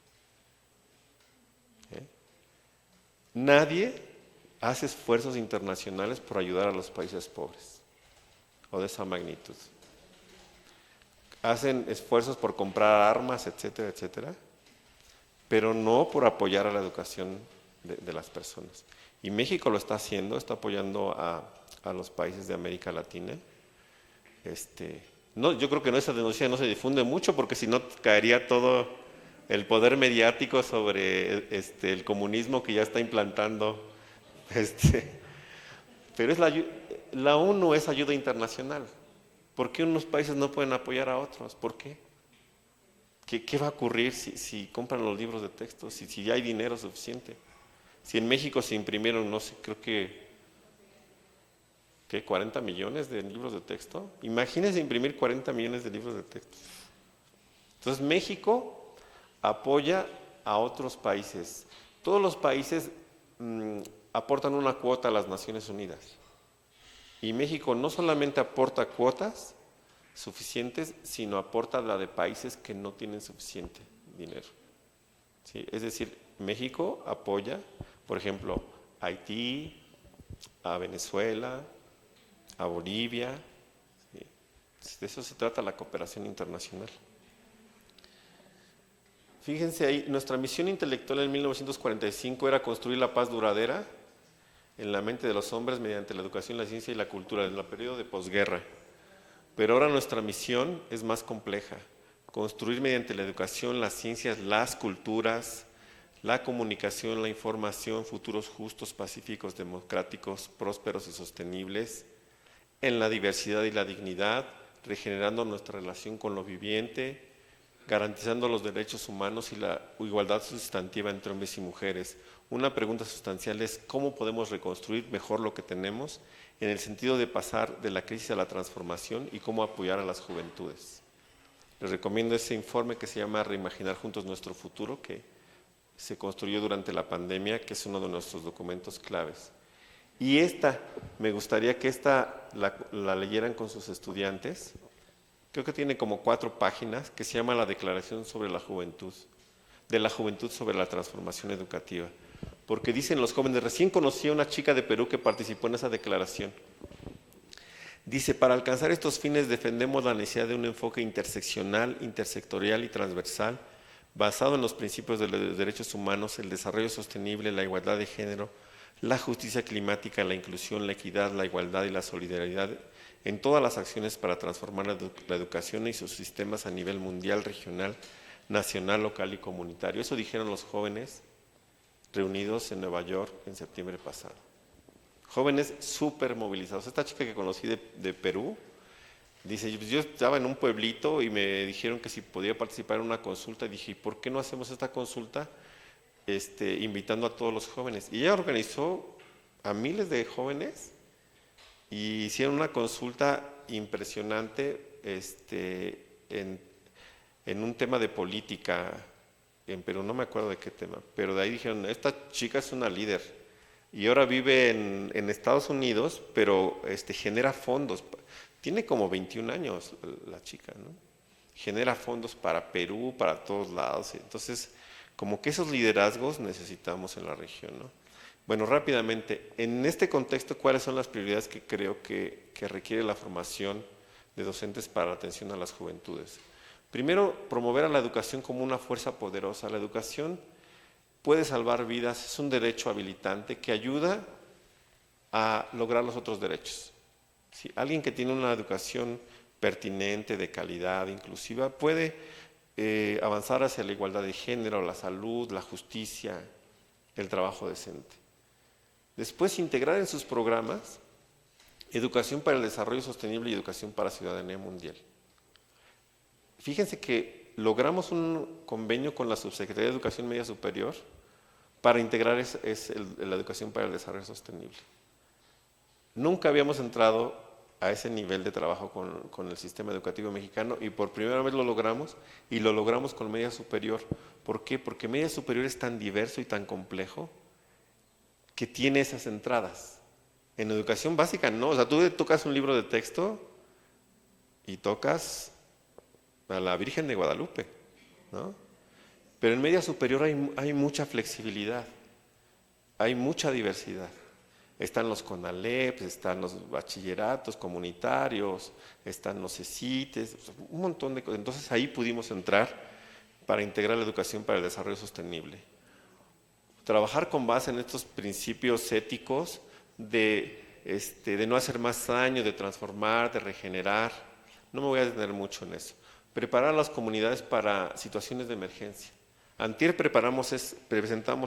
Nadie hace esfuerzos internacionales por ayudar a los países pobres o de esa magnitud. Hacen esfuerzos por comprar armas, etcétera, etcétera, pero no por apoyar a la educación de las personas. Y México lo está haciendo, está apoyando a a los países de América Latina. No, yo creo que esa denuncia no se difunde mucho porque si no caería todo el poder mediático sobre el comunismo que ya está implantando. Pero la ONU es ayuda internacional. ¿Por qué unos países no pueden apoyar a otros? ¿Por qué? ¿Qué va a ocurrir si compran los libros de texto? Si ya hay dinero suficiente. Si en México se imprimieron, no sé, creo que 40 millones de libros de texto. Imagínense imprimir 40 millones de libros de texto. Entonces México apoya a otros países. Todos los países aportan una cuota a las Naciones Unidas. Y México no solamente aporta cuotas suficientes, sino aporta la de países que no tienen suficiente dinero. ¿Sí? Es decir, México apoya, por ejemplo, a Haití, a Venezuela, a Bolivia. ¿Sí? De eso se trata la cooperación internacional. Fíjense ahí, nuestra misión intelectual en 1945 era construir la paz duradera en la mente de los hombres mediante la educación, la ciencia y la cultura, en el periodo de posguerra. Pero ahora nuestra misión es más compleja: construir mediante la educación, las ciencias, las culturas, la comunicación, la información, futuros justos, pacíficos, democráticos, prósperos y sostenibles, en la diversidad y la dignidad, regenerando nuestra relación con lo viviente, garantizando los derechos humanos y la igualdad sustantiva entre hombres y mujeres. Una pregunta sustancial es: ¿cómo podemos reconstruir mejor lo que tenemos en el sentido de pasar de la crisis a la transformación y cómo apoyar a las juventudes? Les recomiendo ese informe que se llama Reimaginar Juntos Nuestro Futuro, que se construyó durante la pandemia, que es uno de nuestros documentos claves. Y me gustaría que la leyeran con sus estudiantes. Creo que tiene como 4 páginas, que se llama la Declaración sobre la Juventud, de la Juventud sobre la Transformación Educativa. Porque dicen los jóvenes, recién conocí a una chica de Perú que participó en esa declaración. Dice: para alcanzar estos fines defendemos la necesidad de un enfoque interseccional, intersectorial y transversal, basado en los principios de los derechos humanos, el desarrollo sostenible, la igualdad de género, la justicia climática, la inclusión, la equidad, la igualdad y la solidaridad en todas las acciones para transformar la educación y sus sistemas a nivel mundial, regional, nacional, local y comunitario. Eso dijeron los jóvenes reunidos en Nueva York en septiembre pasado. Jóvenes súper movilizados. Esta chica que conocí de Perú dice: yo estaba en un pueblito y me dijeron que si podía participar en una consulta. Y dije: ¿por qué no hacemos esta consulta invitando a todos los jóvenes? Y ella organizó a miles de jóvenes y hicieron una consulta impresionante en un tema de política en Perú, no me acuerdo de qué tema, pero de ahí dijeron: esta chica es una líder y ahora vive en Estados Unidos, pero genera fondos. Tiene como 21 años la chica, ¿no? Genera fondos para Perú, para todos lados. Entonces, como que esos liderazgos necesitamos en la región, ¿no? Bueno, rápidamente, en este contexto, ¿cuáles son las prioridades que creo que requiere la formación de docentes para la atención a las juventudes? Primero, promover a la educación como una fuerza poderosa. La educación puede salvar vidas, es un derecho habilitante que ayuda a lograr los otros derechos. ¿Sí? Alguien que tiene una educación pertinente, de calidad, inclusiva, puede avanzar hacia la igualdad de género, la salud, la justicia, el trabajo decente. Después, integrar en sus programas educación para el desarrollo sostenible y educación para ciudadanía mundial. Fíjense que logramos un convenio con la Subsecretaría de Educación Media Superior para integrar la educación para el desarrollo sostenible. Nunca habíamos entrado a ese nivel de trabajo con el sistema educativo mexicano y por primera vez lo logramos, y lo logramos con media superior. ¿Por qué? Porque media superior es tan diverso y tan complejo que tiene esas entradas. En educación básica no, o sea, tú tocas un libro de texto y tocas a la Virgen de Guadalupe, ¿no? Pero en media superior hay mucha flexibilidad, hay mucha diversidad. Están los CONALEPs, están los bachilleratos comunitarios, están los CECITES, un montón de cosas. Entonces ahí pudimos entrar para integrar la educación para el desarrollo sostenible. Trabajar con base en estos principios éticos de de no hacer más daño, de transformar, de regenerar. No me voy a detener mucho en eso. Preparar a las comunidades para situaciones de emergencia. Antier presentamos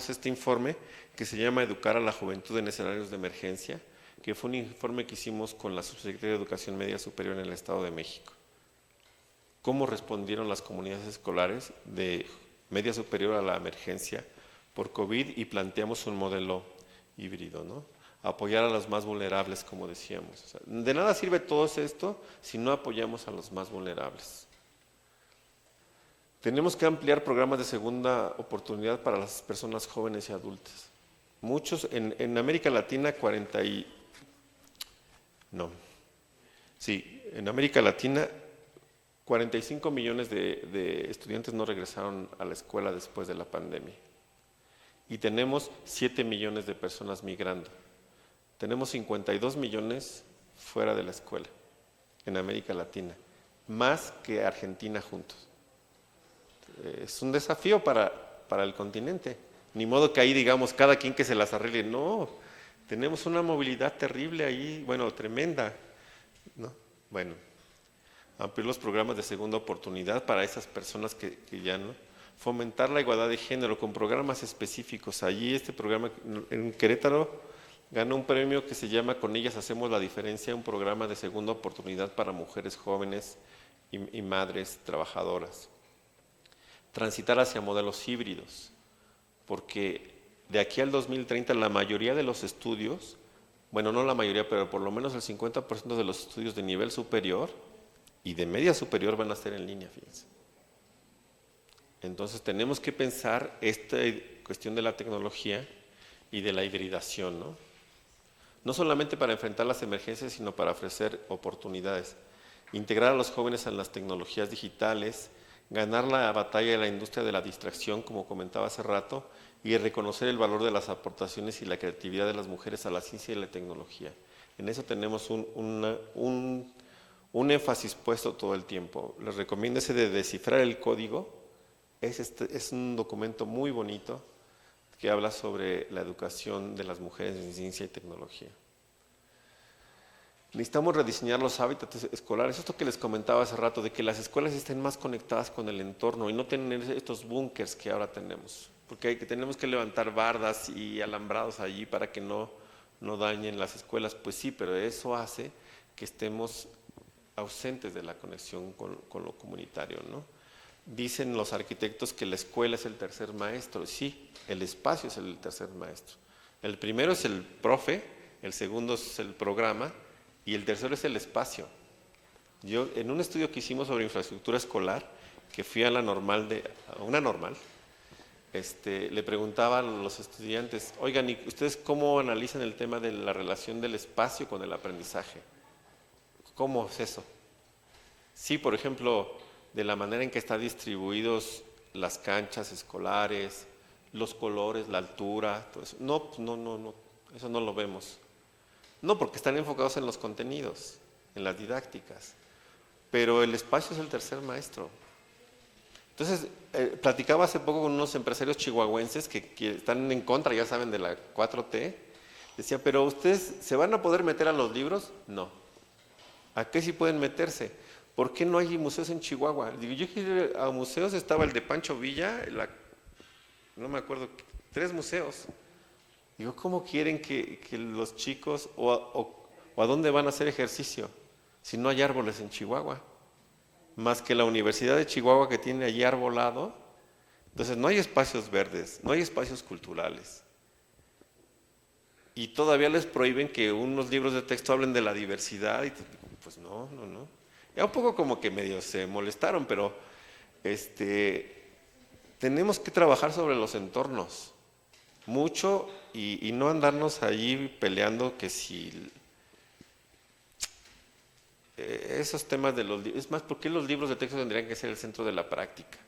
este informe que se llama Educar a la Juventud en Escenarios de Emergencia, que fue un informe que hicimos con la Subsecretaría de Educación Media Superior en el Estado de México. ¿Cómo respondieron las comunidades escolares de media superior a la emergencia por COVID? Y planteamos un modelo híbrido, ¿no? Apoyar a los más vulnerables, como decíamos. O sea, de nada sirve todo esto si no apoyamos a los más vulnerables. Tenemos que ampliar programas de segunda oportunidad para las personas jóvenes y adultas. Muchos, en América Latina, en América Latina, 45 millones de estudiantes no regresaron a la escuela después de la pandemia. Y tenemos 7 millones de personas migrando. Tenemos 52 millones fuera de la escuela, en América Latina, más que Argentina juntos. Es un desafío para el continente. Ni modo que ahí digamos cada quien que se las arregle. No, tenemos una movilidad terrible ahí, bueno, tremenda, ¿no? Bueno, ampliar los programas de segunda oportunidad para esas personas que ya no. Fomentar la igualdad de género con programas específicos. Allí este programa en Querétaro ganó un premio que se llama Con ellas hacemos la diferencia, un programa de segunda oportunidad para mujeres jóvenes y madres trabajadoras. Transitar hacia modelos híbridos, porque de aquí al 2030 la mayoría de los estudios, bueno, no la mayoría, pero por lo menos el 50% de los estudios de nivel superior y de media superior van a ser en línea, fíjense. Entonces tenemos que pensar esta cuestión de la tecnología y de la hibridación, ¿no? No solamente para enfrentar las emergencias, sino para ofrecer oportunidades. Integrar a los jóvenes en las tecnologías digitales, ganar la batalla de la industria de la distracción, como comentaba hace rato, y reconocer el valor de las aportaciones y la creatividad de las mujeres a la ciencia y la tecnología. En eso tenemos un énfasis puesto todo el tiempo. Les recomiendo ese de descifrar el código. Es un documento muy bonito que habla sobre la educación de las mujeres en ciencia y tecnología. Necesitamos rediseñar los hábitats escolares. Esto que les comentaba hace rato, de que las escuelas estén más conectadas con el entorno y no tener estos búnkers que ahora tenemos. Porque tenemos que levantar bardas y alambrados allí para que no dañen las escuelas. Pues sí, pero eso hace que estemos ausentes de la conexión con lo comunitario, ¿no? Dicen los arquitectos que la escuela es el tercer maestro. Sí, el espacio es el tercer maestro. El primero es el profe, el segundo es el programa y el tercero es el espacio. Yo, en un estudio que hicimos sobre infraestructura escolar, que fui a una normal, le preguntaba a los estudiantes, oigan, ¿y ustedes cómo analizan el tema de la relación del espacio con el aprendizaje? ¿Cómo es eso? Sí, por ejemplo, de la manera en que están distribuidos las canchas escolares, los colores, la altura, todo eso. No, eso no lo vemos. No, porque están enfocados en los contenidos, en las didácticas, pero el espacio es el tercer maestro. Entonces, platicaba hace poco con unos empresarios chihuahuenses que están en contra, ya saben, de la 4T. Decía, ¿pero ustedes se van a poder meter a los libros? No. ¿A qué sí pueden meterse? ¿Por qué no hay museos en Chihuahua? Digo, yo quiero ir a museos, estaba el de Pancho Villa, no me acuerdo, 3 museos. Digo, ¿cómo quieren que los chicos, o a dónde van a hacer ejercicio si no hay árboles en Chihuahua? Más que la Universidad de Chihuahua que tiene allí arbolado. Entonces no hay espacios verdes, no hay espacios culturales. Y todavía les prohíben que unos libros de texto hablen de la diversidad. Y pues no. Ya un poco como que medio se molestaron, pero tenemos que trabajar sobre los entornos mucho y no andarnos ahí peleando que si esos temas de los libros. Es más, ¿por qué los libros de texto tendrían que ser el centro de la práctica?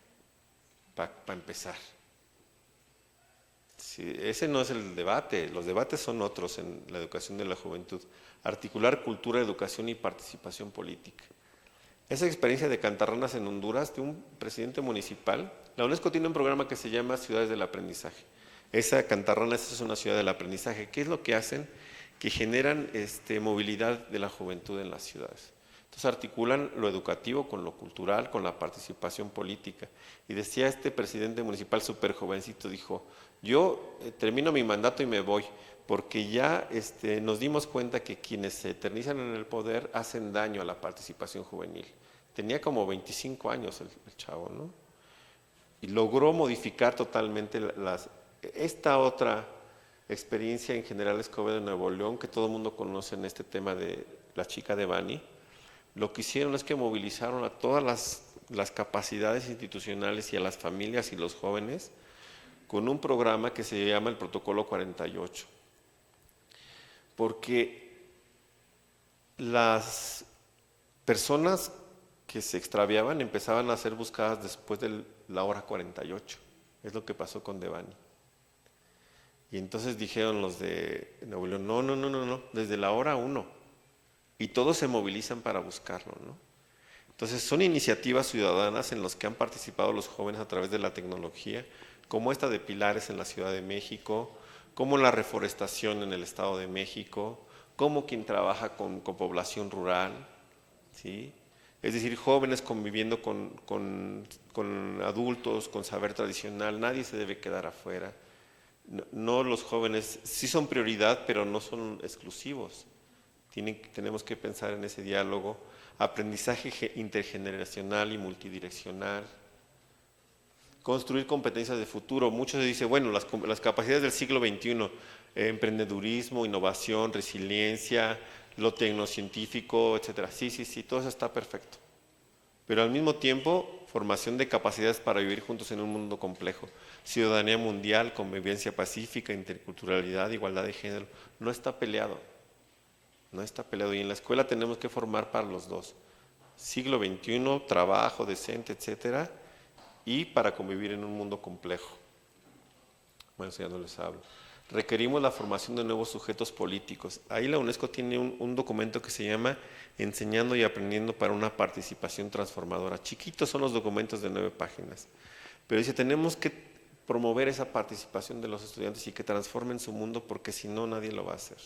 Para empezar. Sí, ese no es el debate, los debates son otros en la educación de la juventud. Articular cultura, educación y participación política. Esa experiencia de Cantarranas en Honduras, de un presidente municipal, la UNESCO tiene un programa que se llama Ciudades del Aprendizaje. Esa Cantarranas es una ciudad del aprendizaje. ¿Qué es lo que hacen? que generan movilidad de la juventud en las ciudades. Entonces articulan lo educativo con lo cultural, con la participación política. Y decía este presidente municipal súper jovencito, dijo, yo termino mi mandato y me voy, porque ya nos dimos cuenta que quienes se eternizan en el poder hacen daño a la participación juvenil. Tenía como 25 años el chavo, ¿no? Y logró modificar totalmente esta otra experiencia en General Escobedo de Nuevo León, que todo el mundo conoce en este tema de la chica Devani. Lo que hicieron es que movilizaron a todas las capacidades institucionales y a las familias y los jóvenes con un programa que se llama el Protocolo 48. Porque las personas que se extraviaban empezaban a ser buscadas después de la hora 48. Es lo que pasó con Devani. Y entonces dijeron los de Nuevo León, no, desde la hora 1. Y todos se movilizan para buscarlo, ¿no? Entonces son iniciativas ciudadanas en las que han participado los jóvenes a través de la tecnología, como esta de Pilares en la Ciudad de México, como la reforestación en el Estado de México, como quien trabaja con población rural, ¿sí? Es decir, jóvenes conviviendo con adultos, con saber tradicional, nadie se debe quedar afuera. No, los jóvenes sí son prioridad, pero no son exclusivos. Tenemos que pensar en ese diálogo, aprendizaje intergeneracional y multidireccional, construir competencias de futuro. Muchos dicen, bueno, las capacidades del siglo XXI, emprendedurismo, innovación, resiliencia, lo tecnocientífico, etcétera. Sí, todo eso está perfecto. Pero al mismo tiempo, formación de capacidades para vivir juntos en un mundo complejo. Ciudadanía mundial, convivencia pacífica, interculturalidad, igualdad de género. No está peleado. No está peleado. Y en la escuela tenemos que formar para los dos. Siglo XXI, trabajo decente, etcétera, y para convivir en un mundo complejo. Bueno, eso ya no les hablo. Requerimos la formación de nuevos sujetos políticos. Ahí la UNESCO tiene un documento que se llama Enseñando y Aprendiendo para una Participación Transformadora. Chiquitos son los documentos de 9 páginas. Pero dice, tenemos que promover esa participación de los estudiantes y que transformen su mundo, porque si no, nadie lo va a hacer.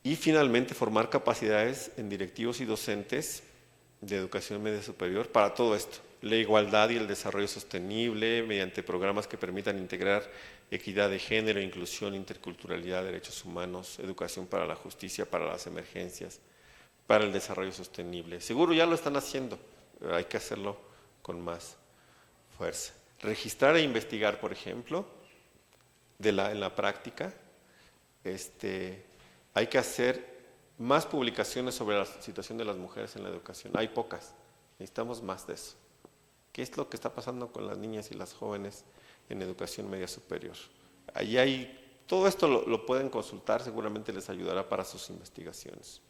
Y finalmente, formar capacidades en directivos y docentes de educación media superior para todo esto. La igualdad y el desarrollo sostenible mediante programas que permitan integrar equidad de género, inclusión, interculturalidad, derechos humanos, educación para la justicia, para las emergencias, para el desarrollo sostenible. Seguro ya lo están haciendo, pero hay que hacerlo con más fuerza. Registrar e investigar, por ejemplo, en la práctica, hay que hacer más publicaciones sobre la situación de las mujeres en la educación. Hay pocas, necesitamos más de eso. ¿Qué es lo que está pasando con las niñas y las jóvenes en educación media superior? Ahí hay, todo esto lo pueden consultar, seguramente les ayudará para sus investigaciones.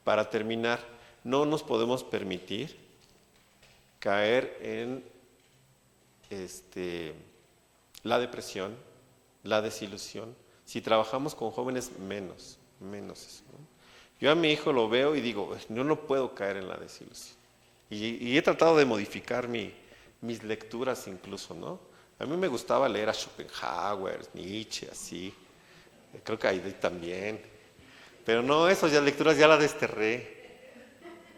Para terminar, no nos podemos permitir caer en la depresión, la desilusión. Si trabajamos con jóvenes, menos eso, ¿no? Yo a mi hijo lo veo y digo, yo no puedo caer en la desilusión. Y he tratado de modificar mis lecturas incluso, ¿no? A mí me gustaba leer a Schopenhauer, Nietzsche, así. Creo que ahí también. Pero no, esas lecturas ya las desterré.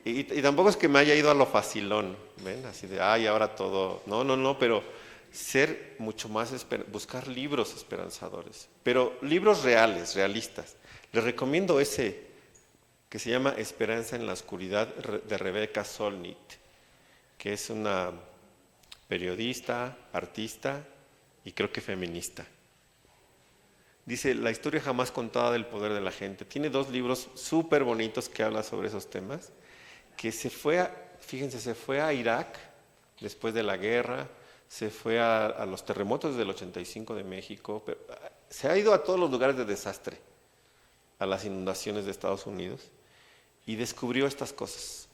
Y tampoco es que me haya ido a lo facilón, ¿ven? Así de, ahora todo. No, pero ser mucho más, buscar libros esperanzadores. Pero libros reales, realistas. Les recomiendo ese que se llama Esperanza en la Oscuridad, de Rebecca Solnit, que es una periodista, artista y creo que feminista. Dice, la historia jamás contada del poder de la gente. Tiene 2 libros súper bonitos que hablan sobre esos temas, que se fue a Irak después de la guerra, se fue a los terremotos del 85 de México, pero se ha ido a todos los lugares de desastre, a las inundaciones de Estados Unidos, y descubrió estas cosas.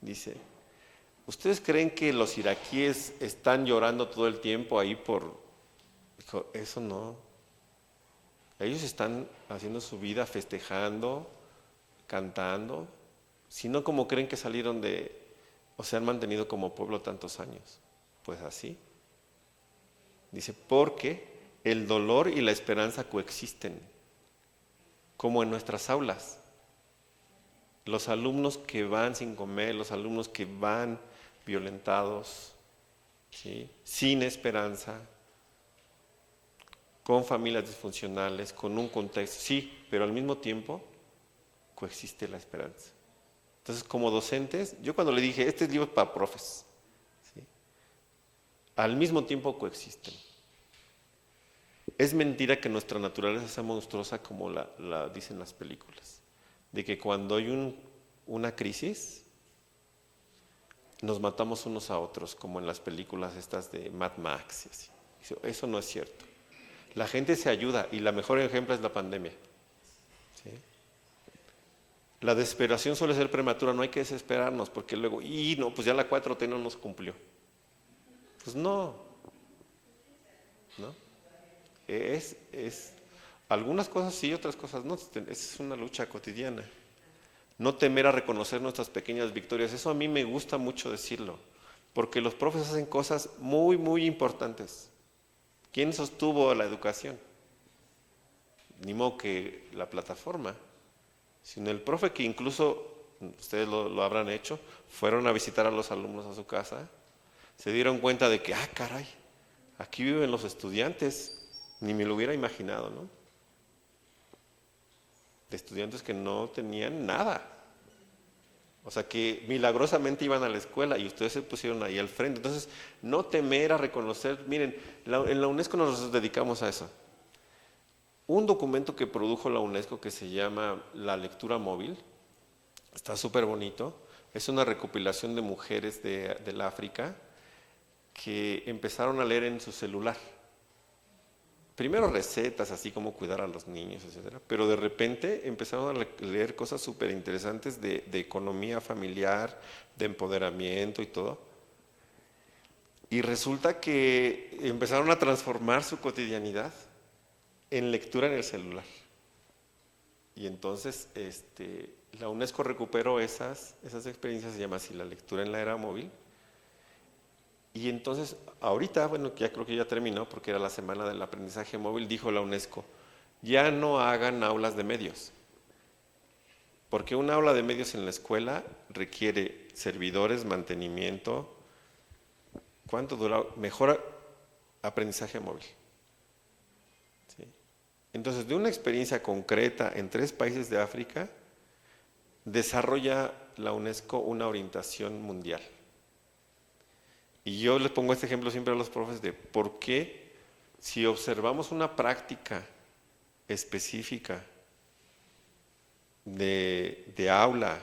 Dice, ¿ustedes creen que los iraquíes están llorando todo el tiempo ahí por...? Dijo, eso no. Ellos están haciendo su vida, festejando, cantando, sino como creen que salieron o se han mantenido como pueblo tantos años. Pues así. Dice, porque el dolor y la esperanza coexisten. como en nuestras aulas. Los alumnos que van sin comer, los alumnos que van violentados, ¿sí?, sin esperanza, con familias disfuncionales, con un contexto, sí, pero al mismo tiempo coexiste la esperanza. Entonces, como docentes, yo cuando le dije, este libro es para profes, ¿sí?, al mismo tiempo coexisten. Es mentira que nuestra naturaleza sea monstruosa como la dicen las películas, de que cuando hay una crisis, nos matamos unos a otros, como en las películas estas de Mad Max y así. Eso no es cierto. La gente se ayuda y la mejor ejemplo es la pandemia, ¿sí? La desesperación suele ser prematura, no hay que desesperarnos porque luego, no, pues ya la 4T no nos cumplió. Pues no. Algunas cosas sí, otras cosas no. Es una lucha cotidiana. No temer a reconocer nuestras pequeñas victorias. Eso a mí me gusta mucho decirlo, porque los profes hacen cosas muy, muy importantes. ¿Quién sostuvo la educación? Ni modo que la plataforma, sino el profe que incluso, ustedes lo habrán hecho, fueron a visitar a los alumnos a su casa, se dieron cuenta de que, caray, aquí viven los estudiantes, ni me lo hubiera imaginado, ¿no? De estudiantes que no tenían nada. O sea, que milagrosamente iban a la escuela y ustedes se pusieron ahí al frente. Entonces, no temer a reconocer. Miren, en la UNESCO nos dedicamos a eso. Un documento que produjo la UNESCO que se llama La Lectura Móvil, está súper bonito, es una recopilación de mujeres del África que empezaron a leer en su celular. Primero recetas, así como cuidar a los niños, etcétera, pero de repente empezaron a leer cosas súper interesantes de economía familiar, de empoderamiento y todo. Y resulta que empezaron a transformar su cotidianidad en lectura en el celular. Y entonces la UNESCO recuperó esas experiencias, se llama así la lectura en la era móvil. Y entonces, ahorita, bueno, ya creo que ya terminó, porque era la semana del aprendizaje móvil, dijo la UNESCO, ya no hagan aulas de medios, porque una aula de medios en la escuela requiere servidores, mantenimiento. ¿Cuánto dura? Mejor aprendizaje móvil. ¿Sí? Entonces, de una experiencia concreta en 3 países de África, desarrolla la UNESCO una orientación mundial. Y yo les pongo este ejemplo siempre a los profes de por qué, si observamos una práctica específica de aula,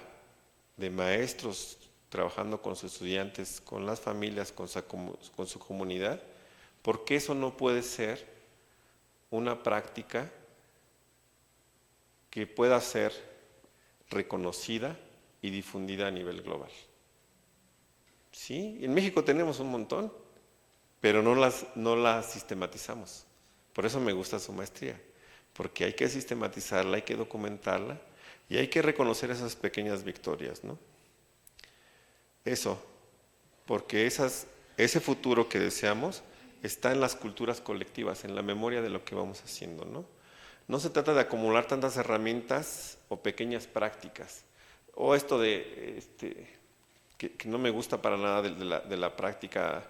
de maestros trabajando con sus estudiantes, con las familias, con su comunidad, ¿por qué eso no puede ser una práctica que pueda ser reconocida y difundida a nivel global? Sí, en México tenemos un montón, pero no las sistematizamos. Por eso me gusta su maestría, porque hay que sistematizarla, hay que documentarla y hay que reconocer esas pequeñas victorias, ¿no? Eso, porque ese futuro que deseamos está en las culturas colectivas, en la memoria de lo que vamos haciendo, ¿no? No se trata de acumular tantas herramientas o pequeñas prácticas, o esto de que no me gusta para nada de la práctica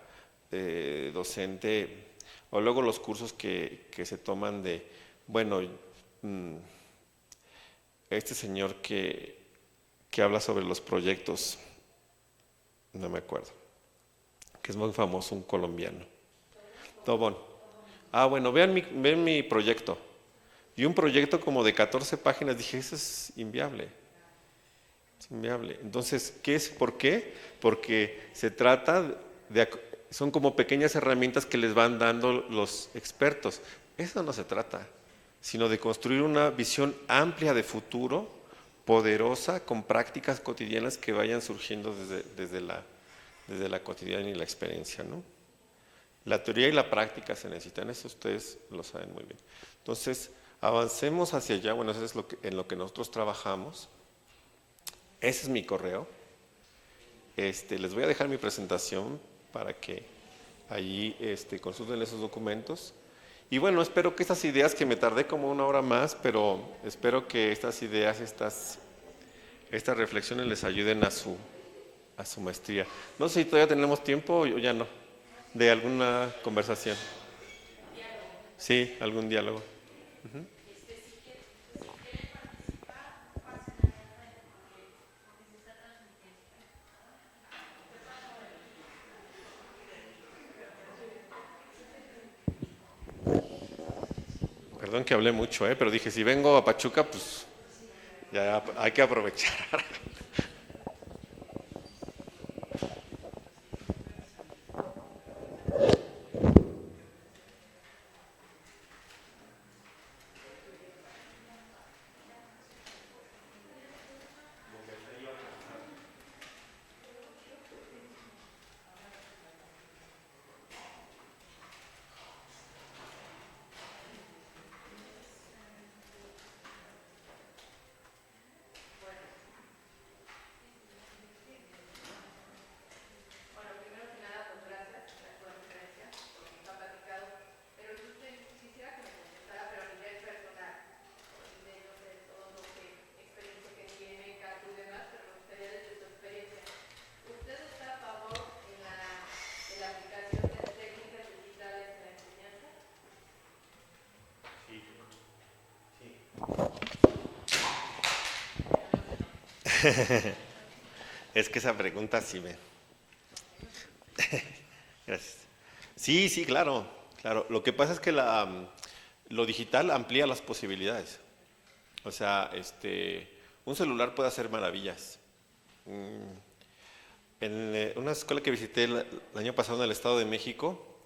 docente, o luego los cursos que se toman de, bueno, este señor que habla sobre los proyectos, no me acuerdo, que es muy famoso, un colombiano, Tobón. Bueno, vean mi proyecto, y un proyecto como de 14 páginas, dije, eso es inviable. Es inviable. Entonces, ¿por qué? Porque se trata son como pequeñas herramientas que les van dando los expertos. Eso no se trata, sino de construir una visión amplia de futuro, poderosa, con prácticas cotidianas que vayan surgiendo desde la cotidiana y la experiencia, ¿no? La teoría y la práctica se necesitan, eso ustedes lo saben muy bien. Entonces, avancemos hacia allá, bueno, eso es en lo que nosotros trabajamos. Ese es mi correo. Les voy a dejar mi presentación para que allí consulten esos documentos. Y bueno, espero que estas ideas, que me tardé como una hora más, pero espero que estas ideas, estas reflexiones les ayuden a su maestría. No sé si todavía tenemos tiempo o ya no, de alguna conversación. Sí, algún diálogo. Perdón que hablé mucho, pero dije, si vengo a Pachuca, pues ya hay que aprovechar. Es que esa pregunta sí me... Gracias. Sí, sí, claro, claro. Lo que pasa es que lo digital amplía las posibilidades. O sea, un celular puede hacer maravillas. En una escuela que visité el año pasado en el Estado de México,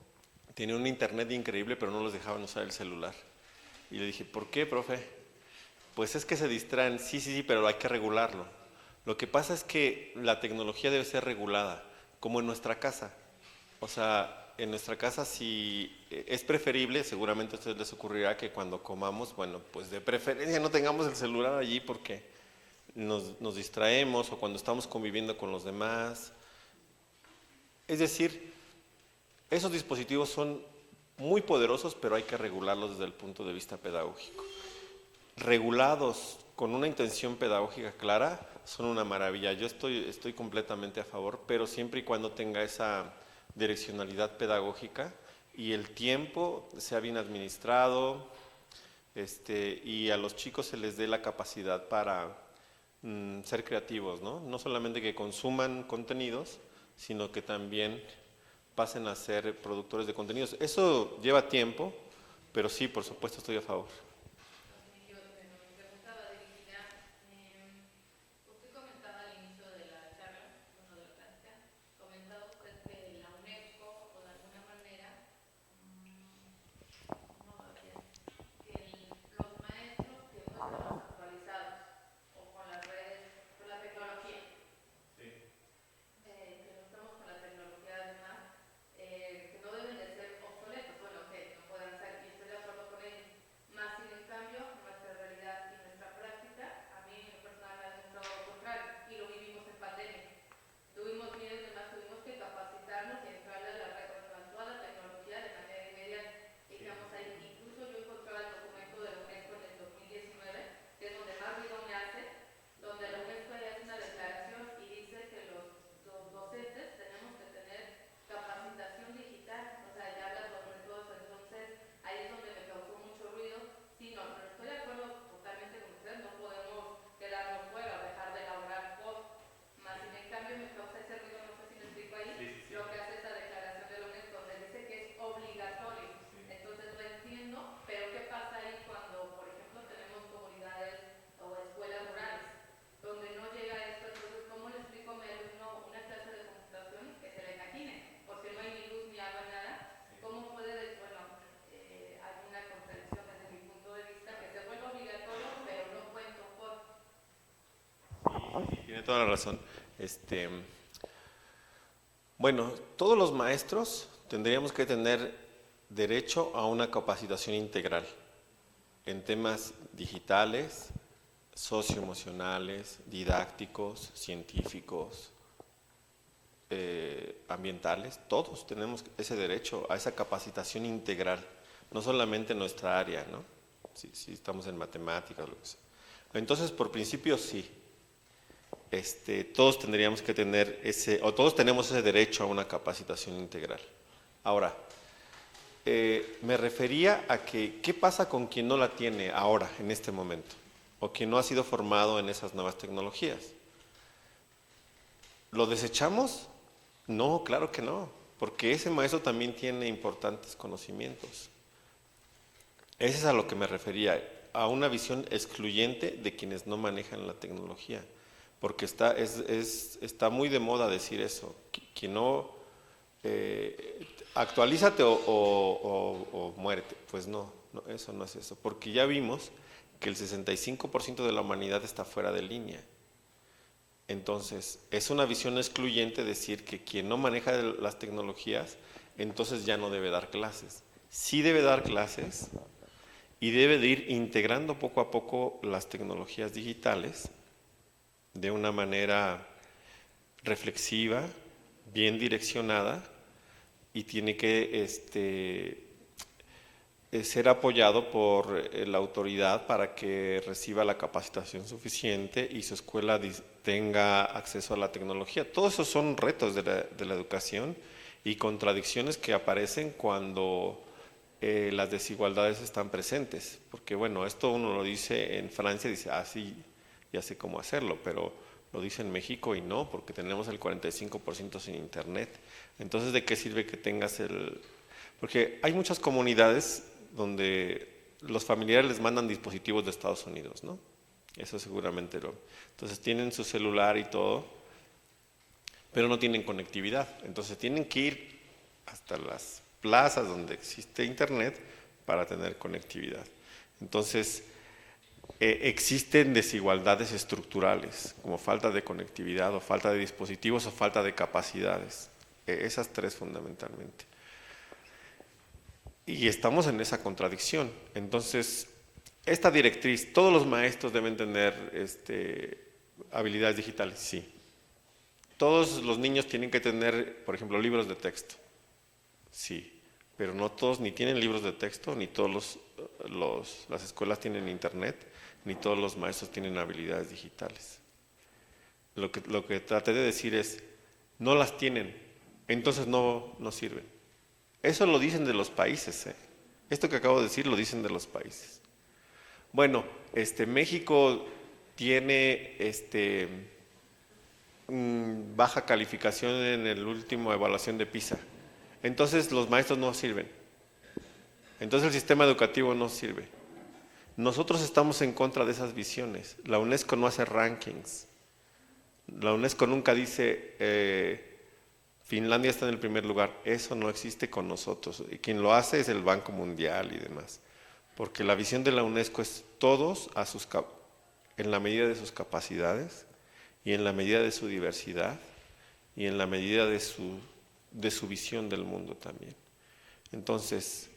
tenía un internet increíble, pero no los dejaban usar el celular. Y le dije, ¿por qué, profe? Pues es que se distraen. Sí, sí, sí, pero hay que regularlo. Lo que pasa es que la tecnología debe ser regulada, como en nuestra casa. O sea, en nuestra casa si es preferible, seguramente a ustedes les ocurrirá que cuando comamos, bueno, pues de preferencia no tengamos el celular allí porque nos distraemos, o cuando estamos conviviendo con los demás. Es decir, esos dispositivos son muy poderosos, pero hay que regularlos desde el punto de vista pedagógico. Regulados con una intención pedagógica clara, son una maravilla. Yo estoy completamente a favor, pero siempre y cuando tenga esa direccionalidad pedagógica y el tiempo sea bien administrado, y a los chicos se les dé la capacidad para ser creativos, ¿no? No solamente que consuman contenidos, sino que también pasen a ser productores de contenidos. Eso lleva tiempo, pero sí, por supuesto estoy a favor. Tiene toda la razón. Bueno, todos los maestros tendríamos que tener derecho a una capacitación integral en temas digitales, socioemocionales, didácticos, científicos, ambientales. Todos tenemos ese derecho a esa capacitación integral. no solamente nuestra área, ¿no? Si estamos en matemáticas o lo que sea. Entonces, por principio, sí. Todos tendríamos que tener todos tenemos ese derecho a una capacitación integral. Ahora, me refería a que, ¿qué pasa con quien no la tiene ahora, en este momento? O quien no ha sido formado en esas nuevas tecnologías. ¿Lo desechamos? No, claro que no, porque ese maestro también tiene importantes conocimientos. Ese es a lo que me refería, a una visión excluyente de quienes no manejan la tecnología, porque está muy de moda decir eso, que no, actualízate o muérete. Pues no, eso no es eso, porque ya vimos que el 65% de la humanidad está fuera de línea. Entonces, es una visión excluyente decir que quien no maneja las tecnologías, entonces ya no debe dar clases. Sí debe dar clases y debe de ir integrando poco a poco las tecnologías digitales de una manera reflexiva, bien direccionada, y tiene que ser apoyado por la autoridad para que reciba la capacitación suficiente y su escuela tenga acceso a la tecnología. Todos esos son retos de la educación y contradicciones que aparecen cuando las desigualdades están presentes. Porque bueno, esto uno lo dice en Francia, dice, sí, ya sé cómo hacerlo, pero lo dice en México y no, porque tenemos el 45% sin internet. Entonces, ¿de qué sirve que tengas porque hay muchas comunidades donde los familiares les mandan dispositivos de Estados Unidos, ¿no? Eso seguramente Entonces tienen su celular y todo, pero no tienen conectividad. Entonces tienen que ir hasta las plazas donde existe internet para tener conectividad. Entonces, existen desigualdades estructurales, como falta de conectividad o falta de dispositivos o falta de capacidades. Esas tres fundamentalmente. Y estamos en esa contradicción. Entonces, esta directriz, todos los maestros deben tener habilidades digitales, sí. Todos los niños tienen que tener, por ejemplo, libros de texto, sí. Pero no todos ni tienen libros de texto, ni todos las escuelas tienen internet, ni todos los maestros tienen habilidades digitales. Lo que traté de decir es, no las tienen, entonces no sirven. Eso lo dicen de los países, ¿eh? Esto que acabo de decir lo dicen de los países. Bueno, México tiene baja calificación en el último evaluación de PISA. Entonces los maestros no sirven. Entonces el sistema educativo no sirve. Nosotros estamos en contra de esas visiones. La UNESCO no hace rankings. La UNESCO nunca dice Finlandia está en el primer lugar. Eso no existe con nosotros. Y quien lo hace es el Banco Mundial y demás. Porque la visión de la UNESCO es todos en la medida de sus capacidades y en la medida de su diversidad y en la medida de su visión del mundo también. Entonces,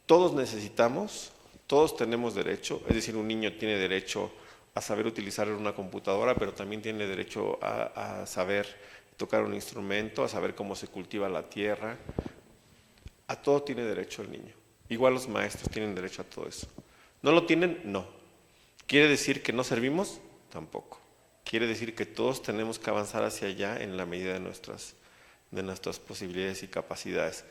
todos necesitamos, todos tenemos derecho, es decir, un niño tiene derecho a saber utilizar una computadora, pero también tiene derecho a saber tocar un instrumento, a saber cómo se cultiva la tierra. A todo tiene derecho el niño. Igual los maestros tienen derecho a todo eso. ¿No lo tienen? No. ¿Quiere decir que no servimos? Tampoco. Quiere decir que todos tenemos que avanzar hacia allá en la medida de nuestras posibilidades y capacidades.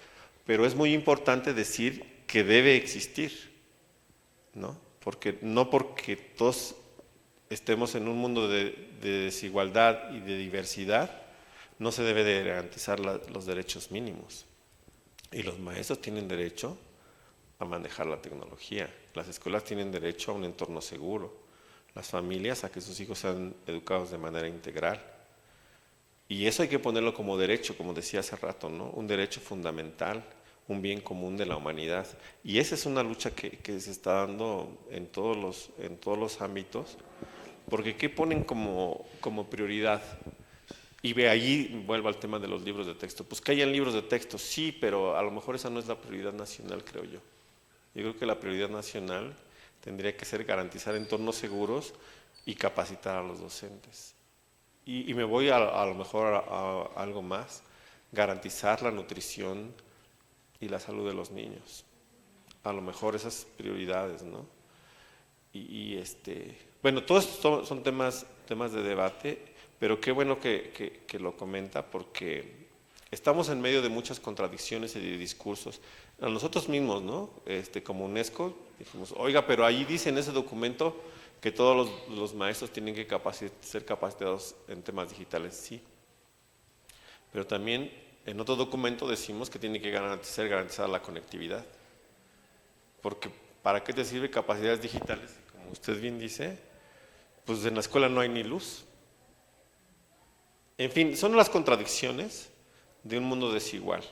Pero es muy importante decir que debe existir, ¿no? Porque todos estemos en un mundo de desigualdad y de diversidad, no se debe de garantizar los derechos mínimos. Y los maestros tienen derecho a manejar la tecnología, las escuelas tienen derecho a un entorno seguro, las familias a que sus hijos sean educados de manera integral. Y eso hay que ponerlo como derecho, como decía hace rato, ¿no? Un derecho fundamental, un bien común de la humanidad. Y esa es una lucha que se está dando en todos los ámbitos, porque ¿qué ponen como prioridad? Y allí vuelvo al tema de los libros de texto. Pues que hayan libros de texto, sí, pero a lo mejor esa no es la prioridad nacional, creo yo. Yo creo que la prioridad nacional tendría que ser garantizar entornos seguros y capacitar a los docentes. Y me voy a lo mejor a algo más, garantizar la nutrición y la salud de los niños. a lo mejor esas prioridades, ¿no? Bueno, todos estos son temas de debate, pero qué bueno que lo comenta, porque estamos en medio de muchas contradicciones y de discursos. A nosotros mismos, ¿no? Como UNESCO, dijimos, oiga, pero ahí dice en ese documento que todos los maestros tienen que ser capacitados en temas digitales, sí. Pero también en otro documento decimos que tiene que ser garantizada la conectividad. Porque ¿para qué te sirve capacidades digitales? Como usted bien dice, pues en la escuela no hay ni luz. En fin, son las contradicciones de un mundo desigual.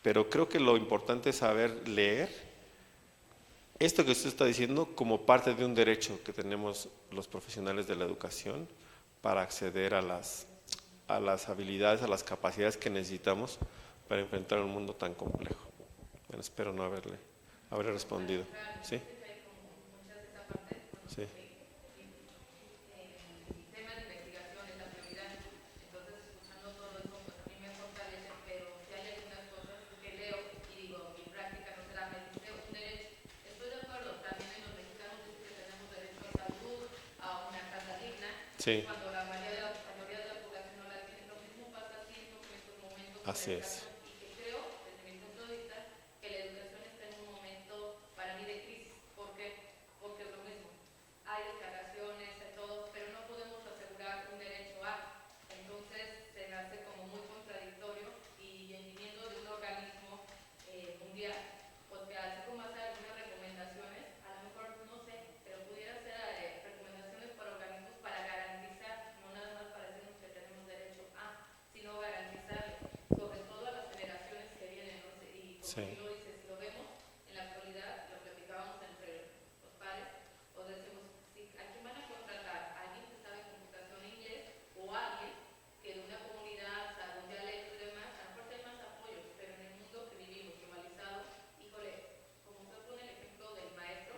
Pero creo que lo importante es saber leer esto que usted está diciendo como parte de un derecho que tenemos los profesionales de la educación para acceder a las habilidades, a las capacidades que necesitamos para enfrentar un mundo tan complejo. Bueno, espero no haberle respondido. ¿Sí? Sí. Sí. Cuando la mayoría de la población no la tiene, lo mismo pasa siento que en estos momentos. Así es. Y que creo, desde mi punto de vista, que la educación está en un momento para mí de crisis. ¿Por qué? Porque es lo mismo. Hay declaraciones, hay todo, pero no podemos asegurar un derecho a. Entonces se me hace como muy contradictorio y viniendo de un organismo mundial, porque así como hace algunas recomendaciones, a lo mejor no sé, pero pudiera ser recomendaciones para organismos para garantizar, no nada más para decirnos que tenemos derecho a, sino garantizarle, sobre todo a las generaciones que vienen, ¿no? Y como Sí. lo dice, si lo vemos en la actualidad, lo platicábamos entre los pares, o decimos, si, ¿a quién van a contratar? ¿A alguien que sabe computación en inglés o alguien que de una comunidad sabe un dialecto y demás? A lo mejor hay más apoyos, pero en el mundo que vivimos, globalizado, híjole, como usted pone el ejemplo del maestro,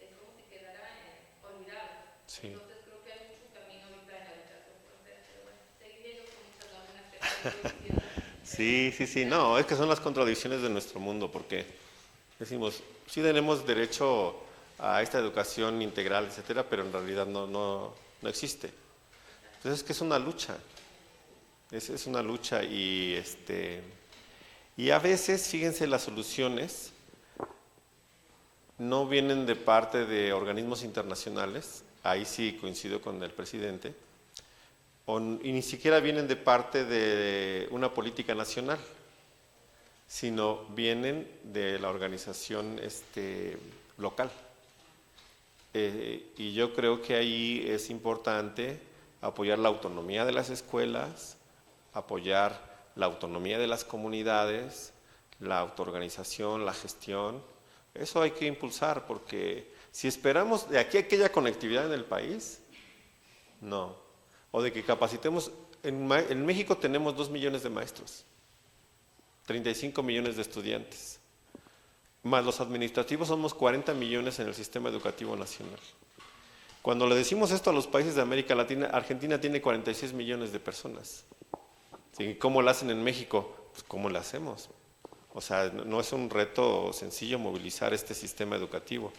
es como si quedara olvidado. Sí. Entonces creo que hay mucho camino ahorita en la educación por hacer, pero bueno, seguiré yo con muchas lagunas que estoy diciendo. Sí, no, es que son las contradicciones de nuestro mundo, porque decimos, sí tenemos derecho a esta educación integral, etcétera, pero en realidad no existe. Entonces es que es una lucha, es una lucha y a veces, fíjense, las soluciones no vienen de parte de organismos internacionales, ahí sí coincido con el presidente, y ni siquiera vienen de parte de una política nacional, sino vienen de la organización local. Y yo creo que ahí es importante apoyar la autonomía de las escuelas, apoyar la autonomía de las comunidades, la autoorganización, la gestión. Eso hay que impulsar, porque si esperamos de aquí a que haya conectividad en el país, no. O de que capacitemos, en México tenemos 2 millones de maestros, 35 millones de estudiantes, más los administrativos somos 40 millones en el sistema educativo nacional. Cuando le decimos esto a los países de América Latina, Argentina tiene 46 millones de personas. ¿Sí? ¿Cómo lo hacen en México? Pues ¿cómo lo hacemos? O sea, no es un reto sencillo movilizar este sistema educativo.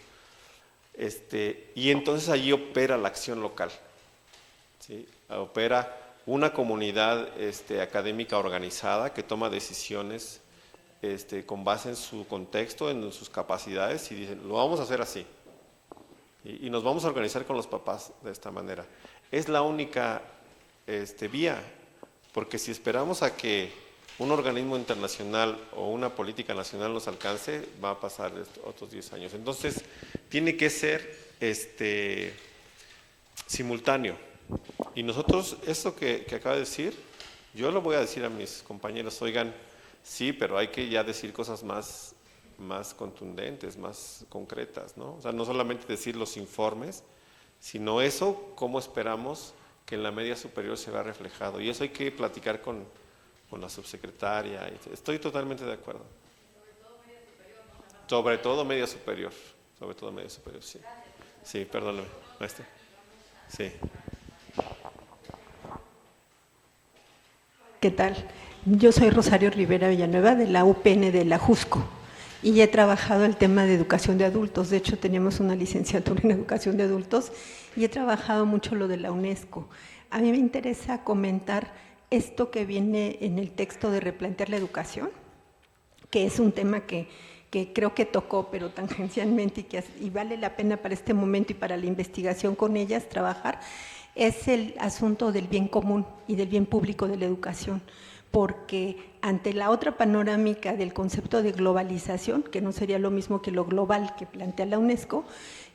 Y entonces allí opera la acción local. ¿Sí? Opera una comunidad académica organizada que toma decisiones con base en su contexto, en sus capacidades, y dicen, lo vamos a hacer así. Y nos vamos a organizar con los papás de esta manera. Es la única vía, porque si esperamos a que un organismo internacional o una política nacional nos alcance, va a pasar otros 10 años. Entonces, tiene que ser simultáneo. Y nosotros, esto que acaba de decir, yo lo voy a decir a mis compañeros, oigan, sí, pero hay que ya decir cosas más contundentes, más concretas, ¿no? O sea, no solamente decir los informes, sino eso, cómo esperamos que en la media superior se vea reflejado. Y eso hay que platicar con la subsecretaria. Estoy totalmente de acuerdo. Sobre todo media superior. Sobre todo media superior, sí. Sí, perdóname, maestra. Sí. ¿Qué tal? Yo soy Rosario Rivera Villanueva de la UPN de la Jusco. y he trabajado el tema de educación de adultos. De hecho, tenemos una licenciatura en educación de adultos y he trabajado mucho lo de la UNESCO. A mí me interesa comentar esto que viene en el texto de Replantear la Educación, que es un tema que creo que tocó, pero tangencialmente, y vale la pena para este momento y para la investigación con ellas trabajar, es el asunto del bien común y del bien público de la educación, porque ante la otra panorámica del concepto de globalización, que no sería lo mismo que lo global que plantea la UNESCO,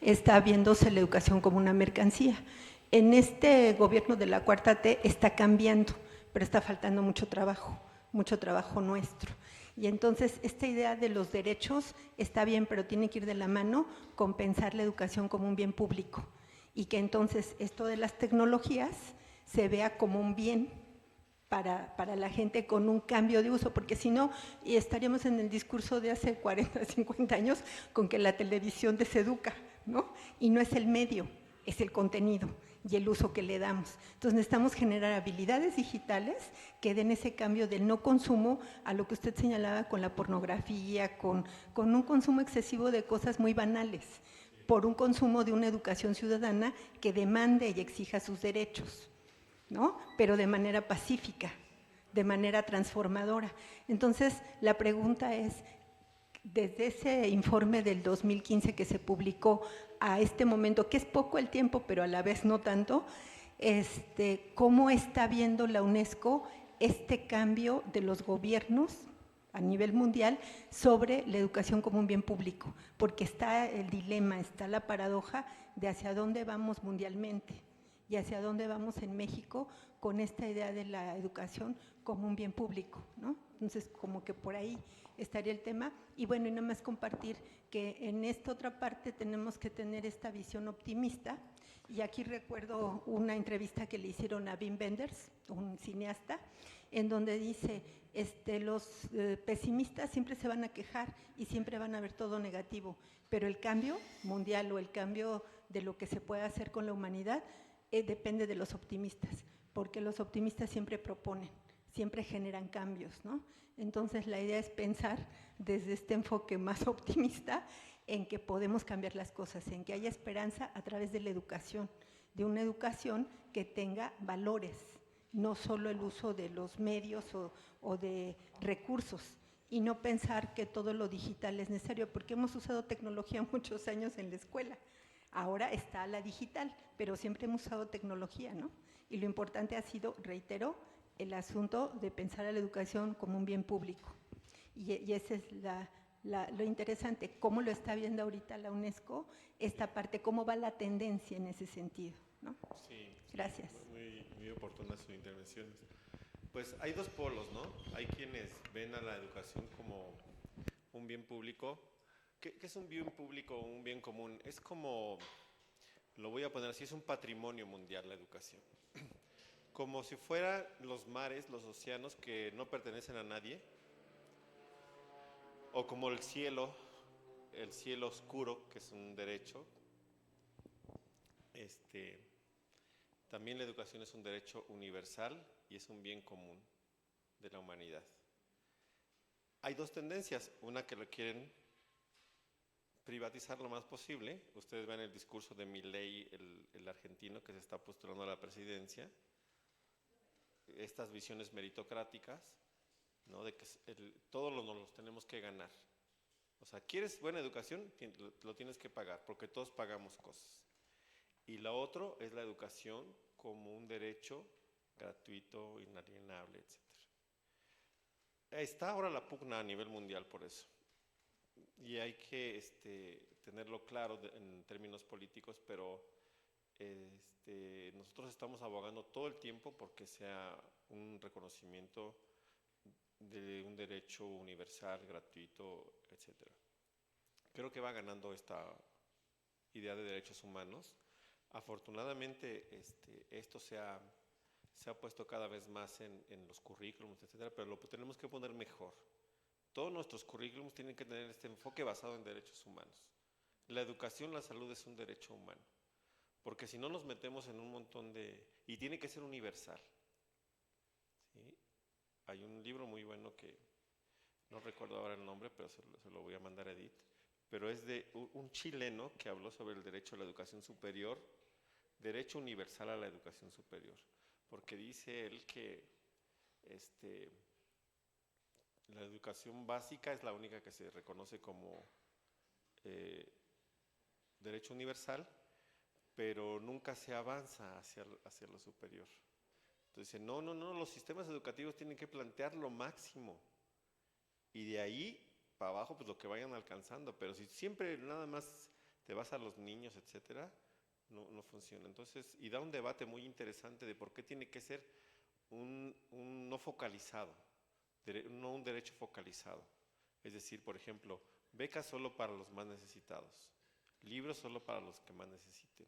está viéndose la educación como una mercancía. En este gobierno de la 4T está cambiando, pero está faltando mucho trabajo nuestro. Y entonces esta idea de los derechos está bien, pero tiene que ir de la mano con pensar la educación como un bien público y que entonces esto de las tecnologías se vea como un bien para la gente con un cambio de uso, porque si no, estaríamos en el discurso de hace 40, 50 años con que la televisión deseduca, ¿no? Y no es el medio, es el contenido y el uso que le damos. Entonces necesitamos generar habilidades digitales que den ese cambio del no consumo a lo que usted señalaba con la pornografía, con un consumo excesivo de cosas muy banales, por un consumo de una educación ciudadana que demande y exija sus derechos, ¿no? Pero de manera pacífica, de manera transformadora. Entonces, la pregunta es, desde ese informe del 2015 que se publicó a este momento, que es poco el tiempo, pero a la vez no tanto, ¿cómo está viendo la UNESCO este cambio de los gobiernos a nivel mundial sobre la educación como un bien público? Porque está el dilema, está la paradoja de hacia dónde vamos mundialmente y hacia dónde vamos en México con esta idea de la educación como un bien público, ¿no? Entonces, como que por ahí estaría el tema. Y bueno, y nada más compartir que en esta otra parte tenemos que tener esta visión optimista. Y aquí recuerdo una entrevista que le hicieron a Wim Wenders, un cineasta, en donde dice, los pesimistas siempre se van a quejar y siempre van a ver todo negativo, pero el cambio mundial o el cambio de lo que se puede hacer con la humanidad depende de los optimistas, porque los optimistas siempre proponen, siempre generan cambios, ¿no? Entonces la idea es pensar desde este enfoque más optimista en que podemos cambiar las cosas, en que haya esperanza a través de la educación, de una educación que tenga valores, no solo el uso de los medios o de recursos, y no pensar que todo lo digital es necesario, porque hemos usado tecnología muchos años en la escuela. Ahora está la digital, pero siempre hemos usado tecnología, ¿no? Y lo importante ha sido, reitero, el asunto de pensar a la educación como un bien público. Y ese es lo interesante, cómo lo está viendo ahorita la UNESCO, esta parte, cómo va la tendencia en ese sentido, ¿no? Sí. Gracias. Muy oportuna su intervención. Pues hay dos polos, ¿no? Hay quienes ven a la educación como un bien público. ¿Qué es un bien público o un bien común? Es como, lo voy a poner así, es un patrimonio mundial la educación. Como si fueran los mares, los océanos que no pertenecen a nadie, o como el cielo oscuro, que es un derecho. También la educación es un derecho universal y es un bien común de la humanidad. Hay dos tendencias, una que lo quieren privatizar lo más posible. Ustedes ven el discurso de Milei, el argentino que se está postulando a la presidencia, estas visiones meritocráticas, ¿no? De que todos nos los tenemos que ganar. O sea, ¿quieres buena educación? Lo tienes que pagar, porque todos pagamos cosas. Y la otra es la educación como un derecho gratuito, inalienable, etc. Está ahora la pugna a nivel mundial por eso. Y hay que tenerlo claro en términos políticos, pero nosotros estamos abogando todo el tiempo porque sea un reconocimiento de un derecho universal, gratuito, etc. Creo que va ganando esta idea de derechos humanos. Afortunadamente esto se ha puesto cada vez más en los currículums, etcétera, pero lo tenemos que poner mejor. Todos nuestros currículums tienen que tener este enfoque basado en derechos humanos. La educación, la salud es un derecho humano, porque si no nos metemos en un montón y tiene que ser universal. ¿Sí? Hay un libro muy bueno que no recuerdo ahora el nombre, pero se lo voy a mandar a Edith, pero es de un chileno que habló sobre el derecho a la educación superior, derecho universal a la educación superior, porque dice él que la educación básica es la única que se reconoce como derecho universal, pero nunca se avanza hacia lo superior. Entonces, no, los sistemas educativos tienen que plantear lo máximo y de ahí para abajo pues lo que vayan alcanzando, pero si siempre nada más te vas a los niños, etcétera, no funciona. Entonces, y da un debate muy interesante de por qué tiene que ser un no focalizado, no un derecho focalizado. Es decir, por ejemplo, becas solo para los más necesitados, libros solo para los que más necesiten,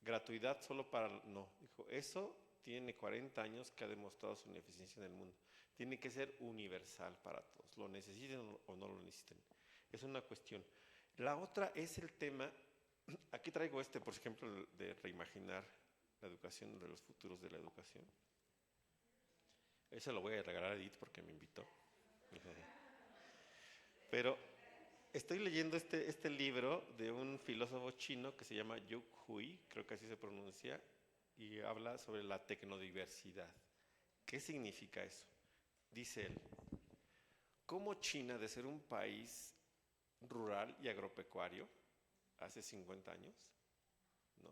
gratuidad solo para... No, dijo, eso tiene 40 años que ha demostrado su ineficiencia en el mundo. Tiene que ser universal para todos, lo necesiten o no lo necesiten. Es una cuestión. La otra es el tema, aquí traigo por ejemplo, de reimaginar la educación, de los futuros de la educación. Ese lo voy a regalar a Edith porque me invitó. Pero estoy leyendo este libro de un filósofo chino que se llama Yu Hui, creo que así se pronuncia, y habla sobre la tecnodiversidad. ¿Qué significa eso? Dice él, ¿cómo China, de ser un país rural y agropecuario hace 50 años, ¿no?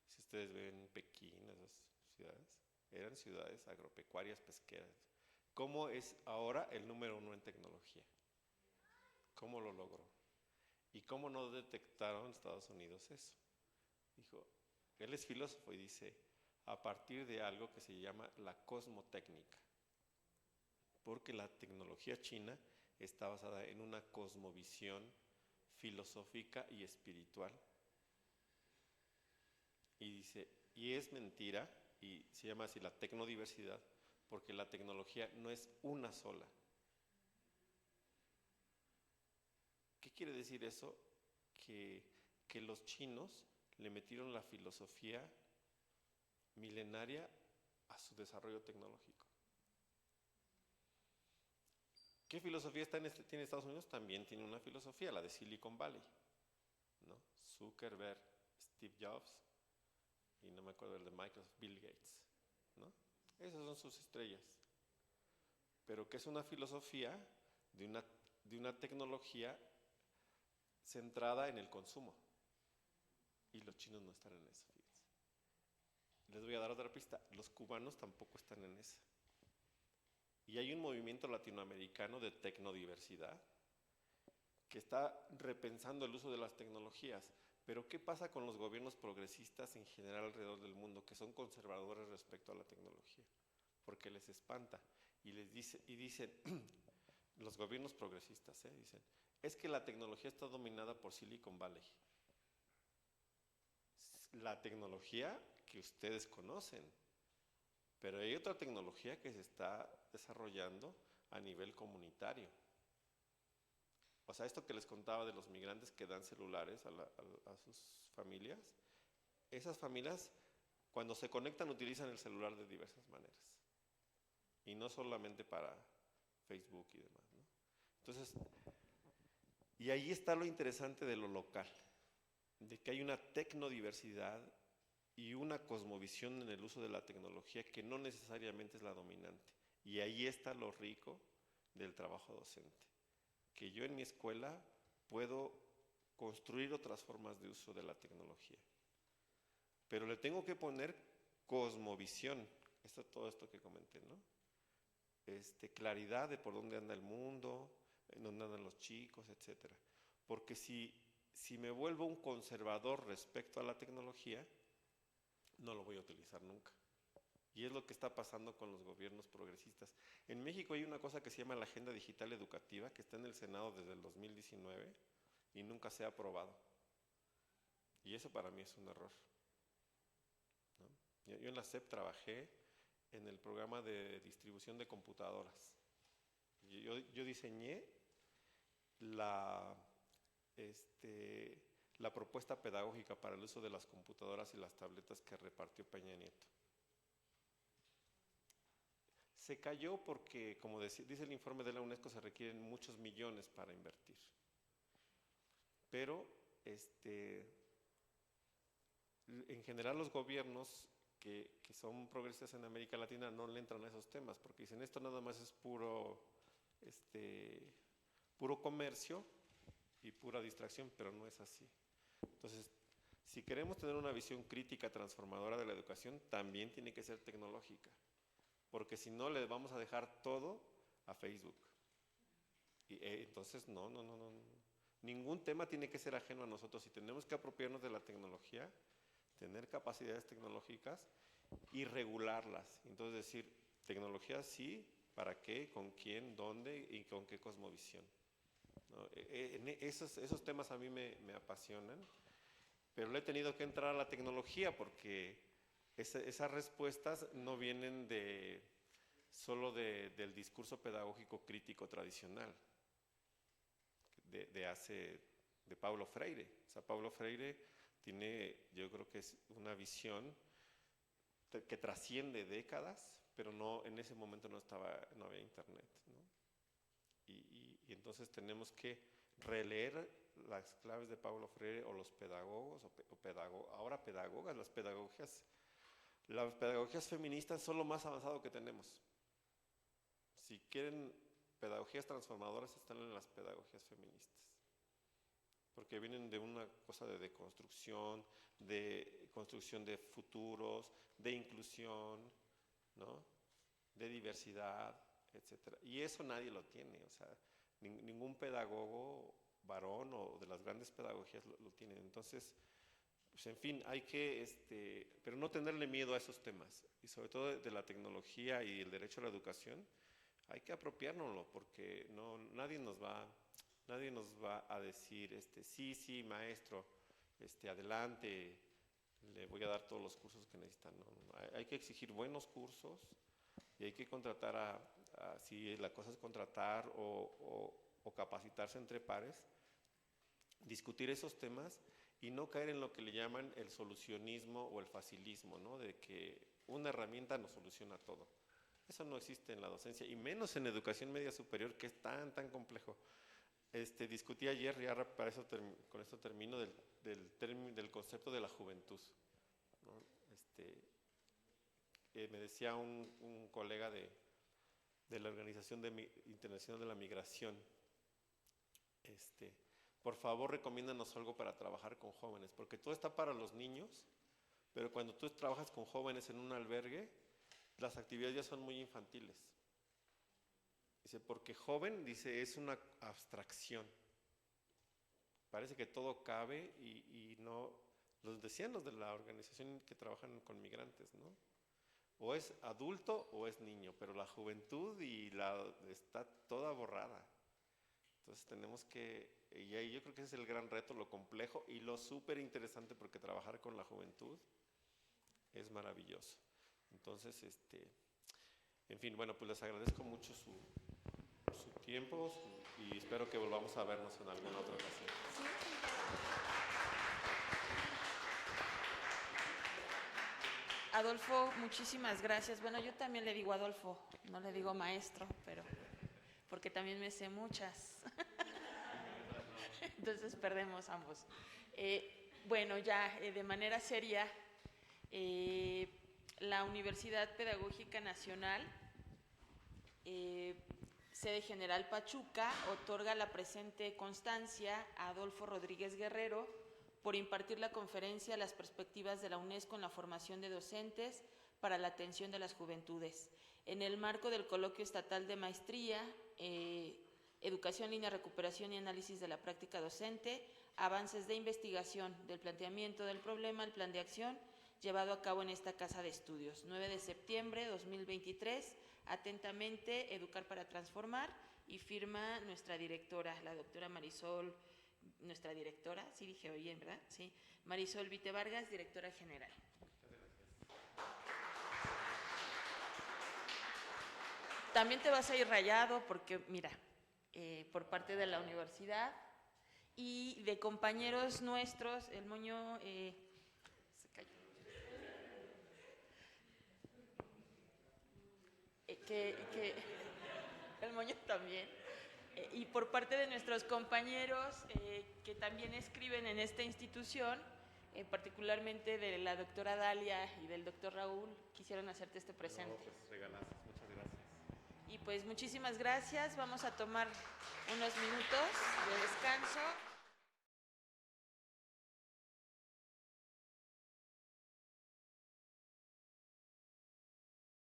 Si ustedes ven Pekín, esas ciudades, eran ciudades agropecuarias, pesqueras. ¿Cómo es ahora el número 1 en tecnología? ¿Cómo lo logró? ¿Y cómo no detectaron Estados Unidos eso? Dijo, él es filósofo y dice, a partir de algo que se llama la cosmotécnica, porque la tecnología china está basada en una cosmovisión filosófica y espiritual. Y dice, y es mentira, y se llama así la tecnodiversidad, porque la tecnología no es una sola. ¿Qué quiere decir eso? Que los chinos le metieron la filosofía milenaria a su desarrollo tecnológico. ¿Qué filosofía tiene Estados Unidos? También tiene una filosofía, la de Silicon Valley, ¿no? Zuckerberg, Steve Jobs, y no me acuerdo el de Microsoft, Bill Gates, ¿no? Esas son sus estrellas. Pero que es una filosofía de una tecnología centrada en el consumo. Y los chinos no están en eso, fíjense. Les voy a dar otra pista, los cubanos tampoco están en esa. Y hay un movimiento latinoamericano de tecnodiversidad que está repensando el uso de las tecnologías. Pero ¿qué pasa con los gobiernos progresistas en general alrededor del mundo que son conservadores respecto a la tecnología? Porque les espanta y dicen los gobiernos progresistas, dicen, es que la tecnología está dominada por Silicon Valley. La tecnología que ustedes conocen, pero hay otra tecnología que se está desarrollando a nivel comunitario. O sea, esto que les contaba de los migrantes que dan celulares a sus familias, esas familias cuando se conectan utilizan el celular de diversas maneras. Y no solamente para Facebook y demás, ¿no? Entonces, y ahí está lo interesante de lo local, de que hay una tecnodiversidad y una cosmovisión en el uso de la tecnología que no necesariamente es la dominante. Y ahí está lo rico del trabajo docente, que yo en mi escuela puedo construir otras formas de uso de la tecnología, pero le tengo que poner cosmovisión, todo esto que comenté, ¿no? Claridad de por dónde anda el mundo, en dónde andan los chicos, etcétera. Porque si me vuelvo un conservador respecto a la tecnología, no lo voy a utilizar nunca. Y es lo que está pasando con los gobiernos progresistas. En México hay una cosa que se llama la Agenda Digital Educativa, que está en el Senado desde el 2019 y nunca se ha aprobado. Y eso para mí es un error, ¿no? Yo en la SEP trabajé en el programa de distribución de computadoras. Yo diseñé la propuesta pedagógica para el uso de las computadoras y las tabletas que repartió Peña Nieto. Se cayó porque, como dice el informe de la UNESCO, se requieren muchos millones para invertir. Pero, en general los gobiernos que son progresistas en América Latina no le entran a esos temas, porque dicen, esto nada más es puro comercio y pura distracción, pero no es así. Entonces, si queremos tener una visión crítica transformadora de la educación, también tiene que ser tecnológica, porque si no, le vamos a dejar todo a Facebook. Y entonces, no. Ningún tema tiene que ser ajeno a nosotros y tenemos que apropiarnos de la tecnología, tener capacidades tecnológicas y regularlas. Entonces decir, tecnología sí, ¿para qué? ¿Con quién? ¿Dónde? ¿Y con qué cosmovisión? ¿No? Esos temas a mí me apasionan, pero le he tenido que entrar a la tecnología porque esas respuestas no vienen solo del discurso pedagógico crítico tradicional, de Paulo Freire. O sea, Paulo Freire tiene, yo creo que es una visión que trasciende décadas, pero no, en ese momento no había internet, ¿no? Y entonces tenemos que releer las claves de Paulo Freire o los pedagogos, ahora pedagogas, las pedagogías feministas son lo más avanzado que tenemos. Si quieren pedagogías transformadoras, están en las pedagogías feministas, porque vienen de una cosa de deconstrucción, de construcción de futuros, de inclusión, ¿no? De diversidad, etcétera. Y eso nadie lo tiene, o sea, ningún pedagogo varón o de las grandes pedagogías lo tiene. Entonces, pues en fin, hay que, pero no tenerle miedo a esos temas, y sobre todo de la tecnología y el derecho a la educación, hay que apropiárnoslo, porque nadie nos va a decir, sí, maestro, adelante, le voy a dar todos los cursos que necesitan. No. Hay que exigir buenos cursos y hay que contratar si la cosa es contratar o capacitarse entre pares, discutir esos temas y no caer en lo que le llaman el solucionismo o el facilismo, ¿no? De que una herramienta nos soluciona todo. Eso no existe en la docencia, y menos en educación media superior, que es tan complejo. Discutí ayer, y ahora con esto termino, del concepto de la juventud, ¿no? Me decía un colega de la Organización Internacional de la Migración, por favor recomiéndanos algo para trabajar con jóvenes, porque todo está para los niños, pero cuando tú trabajas con jóvenes en un albergue, las actividades ya son muy infantiles. Dice, porque joven, dice, es una abstracción. Parece que todo cabe y no, decían los de la organización que trabajan con migrantes, ¿no? O es adulto o es niño, pero la juventud está toda borrada. Entonces tenemos y ahí yo creo que ese es el gran reto, lo complejo y lo súper interesante, porque trabajar con la juventud es maravilloso. Entonces, en fin, bueno, pues les agradezco mucho su tiempo y espero que volvamos a vernos en alguna otra ocasión. Adolfo, muchísimas gracias. Bueno, yo también le digo Adolfo, no le digo maestro, pero porque también me sé muchas. Entonces perdemos ambos. Bueno, ya de manera seria, la Universidad Pedagógica Nacional, sede General Pachuca, otorga la presente constancia a Adolfo Rodríguez Guerrero por impartir la conferencia Las perspectivas de la UNESCO en la formación de docentes para la atención de las juventudes, en el marco del Coloquio Estatal de Maestría, Educación, Línea, Recuperación y Análisis de la Práctica Docente, avances de investigación del planteamiento del problema, el plan de acción llevado a cabo en esta Casa de Estudios. 9 de septiembre de 2023, atentamente, Educar para Transformar, y firma nuestra directora, la doctora Marisol, nuestra directora, sí dije bien, ¿verdad? Sí, Marisol Vite Vargas, directora general. También te vas a ir rayado porque, mira, por parte de la universidad y de compañeros nuestros, el moño se cayó. el moño también. Y por parte de nuestros compañeros que también escriben en esta institución, particularmente de la doctora Dalia y del doctor Raúl, quisieron hacerte este presente. No, pues regalazos, muchas gracias. Y pues muchísimas gracias, vamos a tomar unos minutos de descanso.